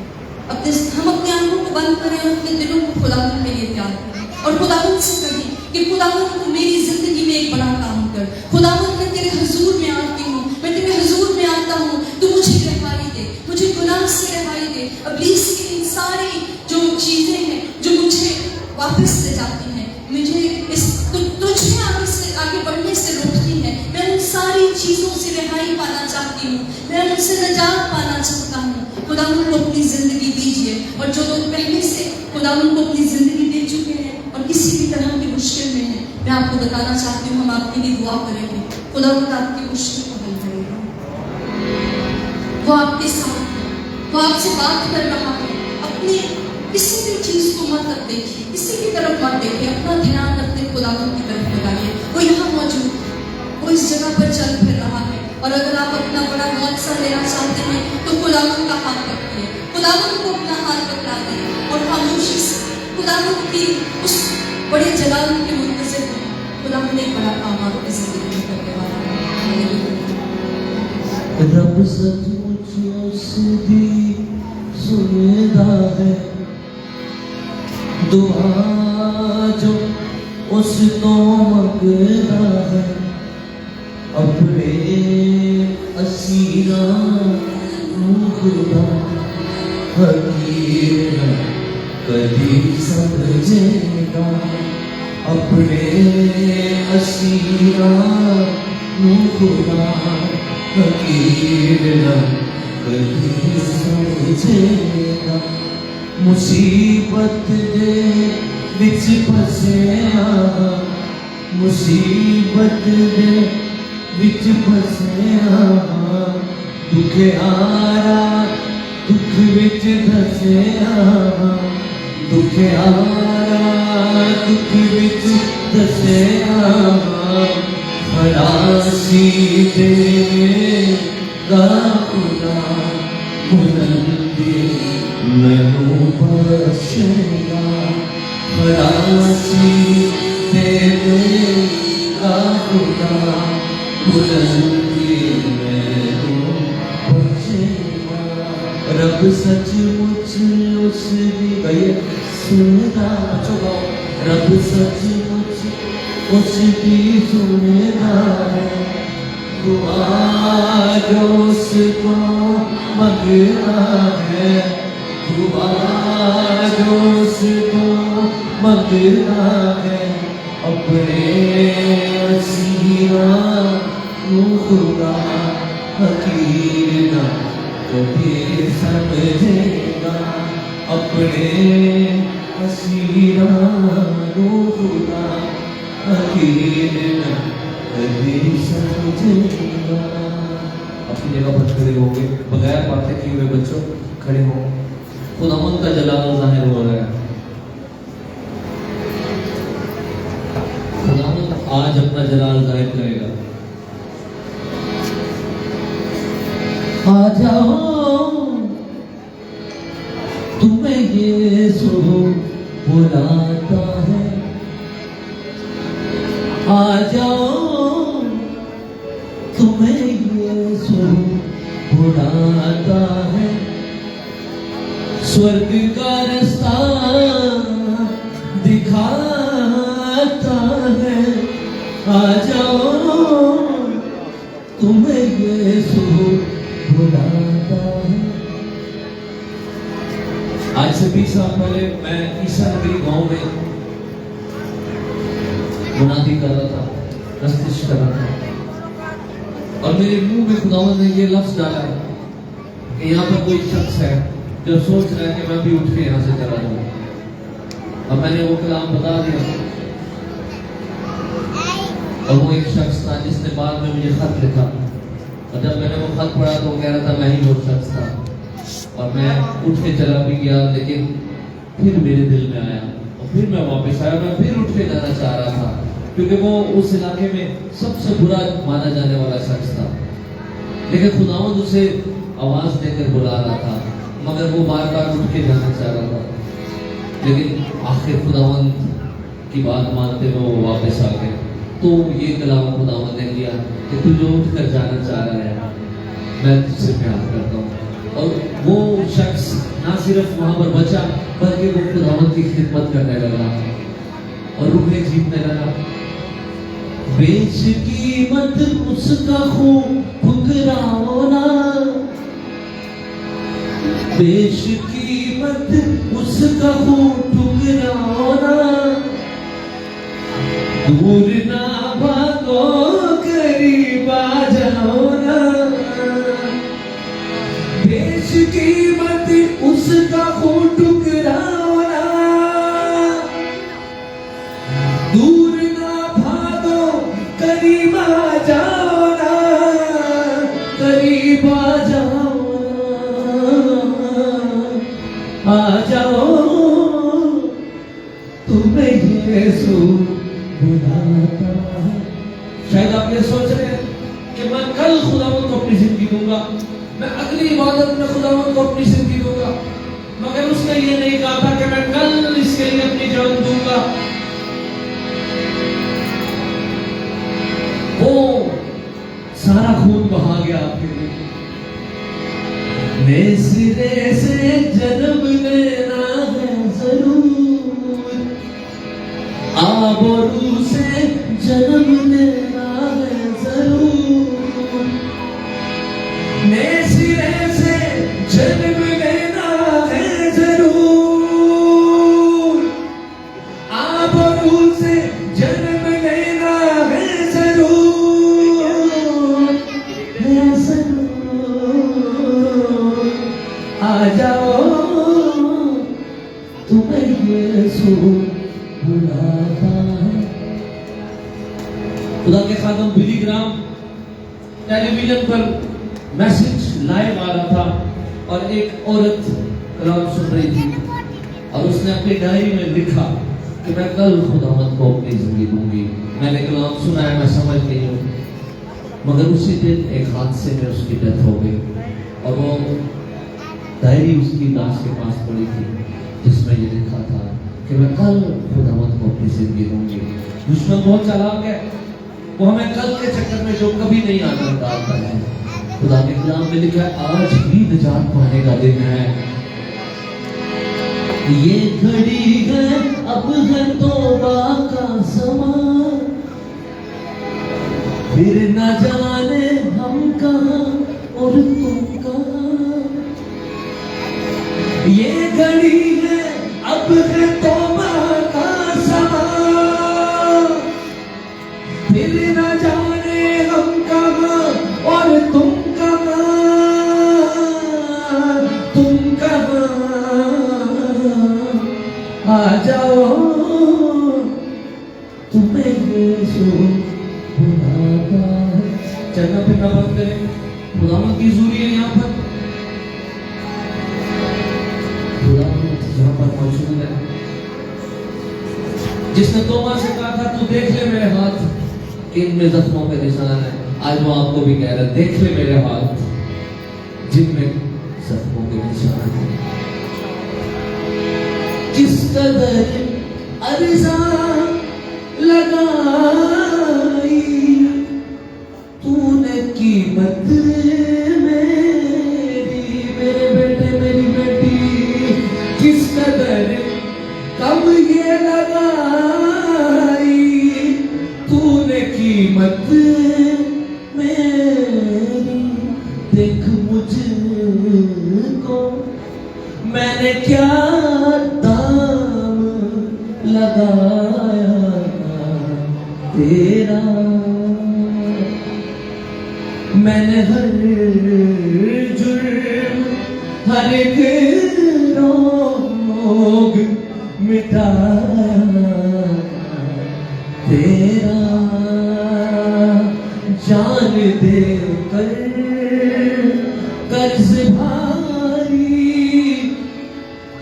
हम अपनी आंखों को बंद करें और अपने दिलों को खुदावंद के लिए तैयार करें और खुदावंद से कहें कि खुदावंद तू मेरी जिंदगी में एक बड़ा काम कर। खुदावंद मैं तेरे हुजूर में आती हूँ, मैं तेरे हुजूर में आता हूँ, तू मुझे रहाई दे, मुझे गुनाह से रहाई दे। इब्लीस की इन सारी जो चीजें हैं जो मुझे वापस ले जाती हैं, मुझे तुझे आगे बढ़ने से रोकती है, मैं उन सारी चीजों से रिहाई पाना चाहती हूँ, मैं उनसे निजात पाना चाहता हूँ। खुदावंद को अपनी जिंदगी दीजिए। और जो लोग पहले से खुदावंद को अपनी जिंदगी दे चुके हैं और किसी भी तरह की मुश्किल में हैं, मैं आपको बताना चाहती हूँ, हम आपके लिए दुआ करेंगे। खुदावंद आपकी मुश्किल को हल करेगा। वो आपके साथ है, वो आपसे बात कर रहा है। अपनी किसी भी चीज को मत देखिए, किसी की तरफ मत देखिए, अपना ध्यान अपने खुदावंद की तरफ लगाइए। वो यहाँ मौजूद है, वो इस जगह पर चल फिर रहा है। और अगर आप अपना बड़ा मुआवजा लेना चाहते हैं तो खुदावंद का हाथ पकड़िए, खुदावंद को अपना हाथ पकड़ा दें और खामोशी से खुदावंद की उस बड़े जलाल के मुंतज़िर हैं। खुदावंद एक बड़ा काम आपकी जिंदगी में करने वाला है। रब सचमुच उसदी सुनदा है, दुआ जो उस तो मंगदा है। अपने असीरा खुदा फकीर कदी समझेगा। अपने असीरा खुदा फकीर कदी समझेगा। मुसीबत दे विच फसिया, मुसीबत दे विच फसिया। दुख आरा दुख विच दसिया, दुख आरा दुख विच दसिया। खलासी देगा खुदा बुलंदी मैनू बख्शेगा। खलासी देगा खुदा बुलंदी मैनू बख्शेगा। रब सचमुच उसदी गए सुनदा, रब सचमुच उसदी सुनदा है। दुआ जो उसको मंगता है, दुआ जो उसको मंगता है। अपने असीरा खुदा फकीर ना कभी समझेगा। अपने असीरा खुदा फकीर ना कभी समझेगा। अपनी जगह पर खड़े होंगे, बगैर बातें किए हुए बच्चों खड़े हो। खुदावंद का जलाल जाहिर हो रहा है। खुदावंद आज अपना जलाल जाहिर करेगा। आ जाओ तुम्हें यीशु बुलाता है। आ जाओ तुम्हें यीशु बुलाता है। स्वर्ग का रास्ता दिखाता है। आ जाओ तुम्हें यीशु बुलाता है। आज से 20 साल पहले मैं ईसा नगरी गांव में मुनादी कर रहा था, रस्तिश कर रहा था, और मेरे मुंह में खुदावंद ने ये लफ्ज डाला कि यहाँ पर कोई शख्स है जो सोच रहा है कि मैं भी उठ के यहाँ से चला जाऊँ। और मैंने वो कलाम बता दिया, और वो एक शख्स था जिसने बाद में मुझे खत लिखा। और जब मैंने वो खत पढ़ा तो वो कह रहा था मैं ही वो शख्स था। और मैं उठ के चला भी गया, लेकिन फिर मेरे दिल में आया और फिर मैं वापस आया। मैं फिर उठ के जाना चाह रहा था, क्योंकि वो उस इलाके में सबसे बुरा माना जाने वाला शख्स था। लेकिन खुदावंद उसे आवाज देकर बुला रहा था, मगर वो बार बार उठ के जाना चाह रहा था। लेकिन आखिर खुदावंद की बात मानते हुए वो वापस आ गए। तो ये कलाम खुदावंद ने किया कि तू जो उठ कर जाना चाह रहा है, मैं तुझसे प्यार करता हूँ। और वो शख्स ना सिर्फ वहां पर बचा, बल्कि वो खुदावंद की खिदमत करने लगा और रुपए जीतने लगा। बेच कीमत उसका खून ठुकराओ ना, बेच कीमत उसका खून ठुकराओ ना। दूर ना भागो करीब आ जाओ ना। बेच कीमत यीशु बुलाता है। शायद आप ये सोच रहे हैं कि मैं कल खुदावंद को अपनी जिंदगी दूंगा, मैं अगली इबादत में खुदावंद को अपनी जिंदगी दूंगा, मगर उसने ये नहीं कहा था कि मैं कल इसके लिए अपनी जान दूंगा। वो सारा खून बहा गया आपके लिए। नए सिरे से जन्म लेना है जरूर, आब और रूह से जन्म लेना है जरूर। नए सिरे से जन्म लेना है जरूर, आब और रूह से जन्म लेना है जरूर, है जरूर। आ जाओ तुम्हें यीशु बुलाता है। खुदा के खादम बिली ग्राम टेलीविजन पर मैसेज लाइव आ रहा था और एक औरत कलाम सुन रही थी और उसने अपनी डायरी में लिखा कि मैं कल खुदावंद को अपनी जिंदगी दूंगी। मैंने कलाम सुना है, मैं समझ गई हूँ, मगर उसी दिन एक हादसे में उसकी डेथ हो गई और वो डायरी उसकी लाश के पास पड़ी थी जिसमें ये लिखा था कि मैं कल खुदावंद को अपनी जिंदगी दूंगी। दुश्मन बहुत चालाक है, वो हमें कल के चक्कर में जो कभी नहीं आना डालता है। खुदा के कलाम में लिखा है आज ही निजात पाने का दिन है। ये घड़ी है अब है तौबा का समा, फिर न जाने हम कहाँ और तुम कहाँ। ये घड़ी है अब है तौबा का समा, फिर न जाने हम कहाँ और तुम कहाँ, तुम कहाँ। आ जाओ तुम्हें यीशु बुलाता है। चलना फिरना बंद करें, खुदावंद की हुजूरी है यहाँ पर, खुदावंद यहाँ पर मौजूद है। जिसने तौबा से कहा था तू देख ले मेरे हाथ, इनमें जख्मों पे निशान है, आज वो आपको भी कह रहा है देख ले मेरे हाथ जिनमें जख्मों के निशान है। किस कदर अर्ज़ा लगाई तूने कीमत मेरी, मेरे बेटे मेरी बेटी, किस कदर कब ये लगाई तूने कीमत मेरी। देख मुझको मैंने क्या दाम लगाया तेरा, मैंने हर जुर्म हर एक रोग मिटाया तेरा। जान दे कर कर्ज भारी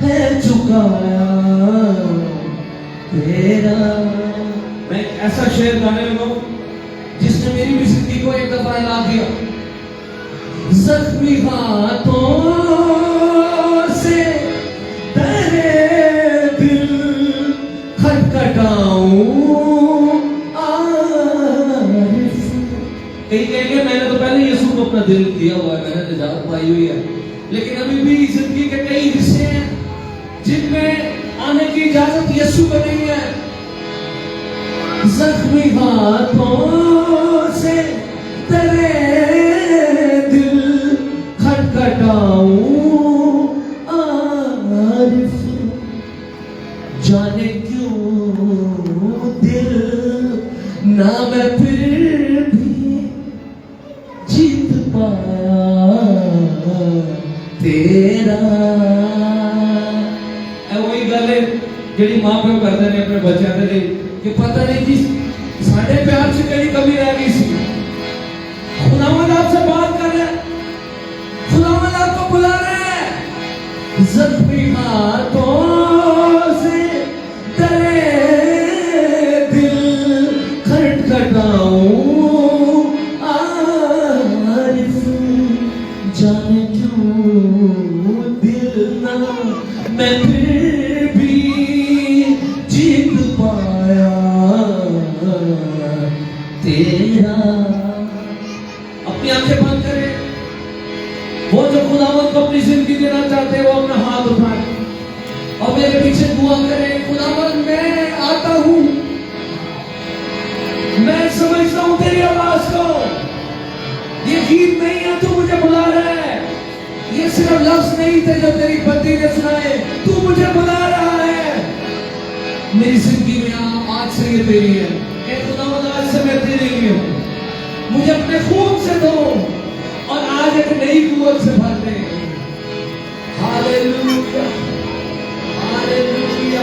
है चुकाया तेरा। मैं एक ऐसा शेर गाने लगा जिसने मेरी भी जिंदगी को एक दफा हिला दिया। जख्मी हाथों से तेरे दिल खटखटाऊं आरिफ। कहीं कहेंगे मैंने तो पहले यीशु को अपना दिल दिया हुआ है, मैंने निजात पाई हुई है, लेकिन अभी भी जिंदगी के कई हिस्से हैं जिनमें आने की इजाजत यीशु को नहीं है। जख्मी हाथों से तेरे दिल खटखटाऊं आरिफ। जाने क्यों दिल ना मैं फिर भी जीत पाया तेरा। वही गल है जी मां प्यो करते हैं अपने बच्चों के लिए कि पता नहीं कि साढ़े प्यार से कहीं कमी रह गई सी। खुदावंद आपसे बात कर रहे हैं, खुदावंद आपको बुला रहे हैं। जख्मी हाथों से तेरे तेरा। अपनी आंखें बंद करें। वो जो खुदावंत को अपनी जिंदगी देना चाहते हैं वो अपना हाथ उठाए और मेरे पीछे दुआ करें। खुदावंत मैं आता हूं, मैं समझता हूं तेरी आवाज को। ये गीत नहीं है, तू मुझे बुला रहा है। ये सिर्फ लफ्ज नहीं थे जो तेरी पत्नी ने सुनाए, तू मुझे बुला रहा है। मेरी जिंदगी में आज से ये तेरी है। खुदावंत आज से मैं तेरे लिए हूं। मुझे अपने खून से धो और आज एक नई कुवत से भर दे। Hallelujah, hallelujah.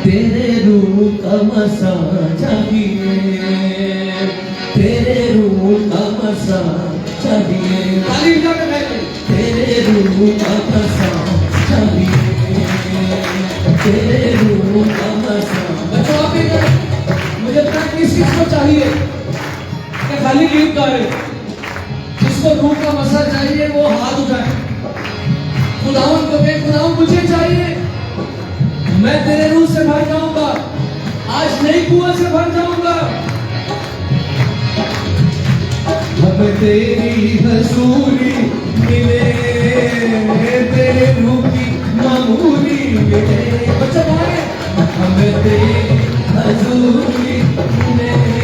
तेरे रूह का मसा चाहिए, तेरे रूह का मसा चाहिए। तेरे रूह का मसा चाहिए, तेरे रूह का मसा। बच्चों आप मुझे पता किसको चाहिए कि खाली गीत गा रहे। जिसको रूह का मसा चाहिए वो हाथ उठाए। खुदावन को कहे खुदावन मुझे चाहिए, मैं तेरे रूह से भर जाऊंगा, आज नई कुआं से भर जाऊंगा। हमें तेरी हजूरी मिले, तेरे रूह की मामूली मिले। बच्चा हमें तेरी हजूरी मिले।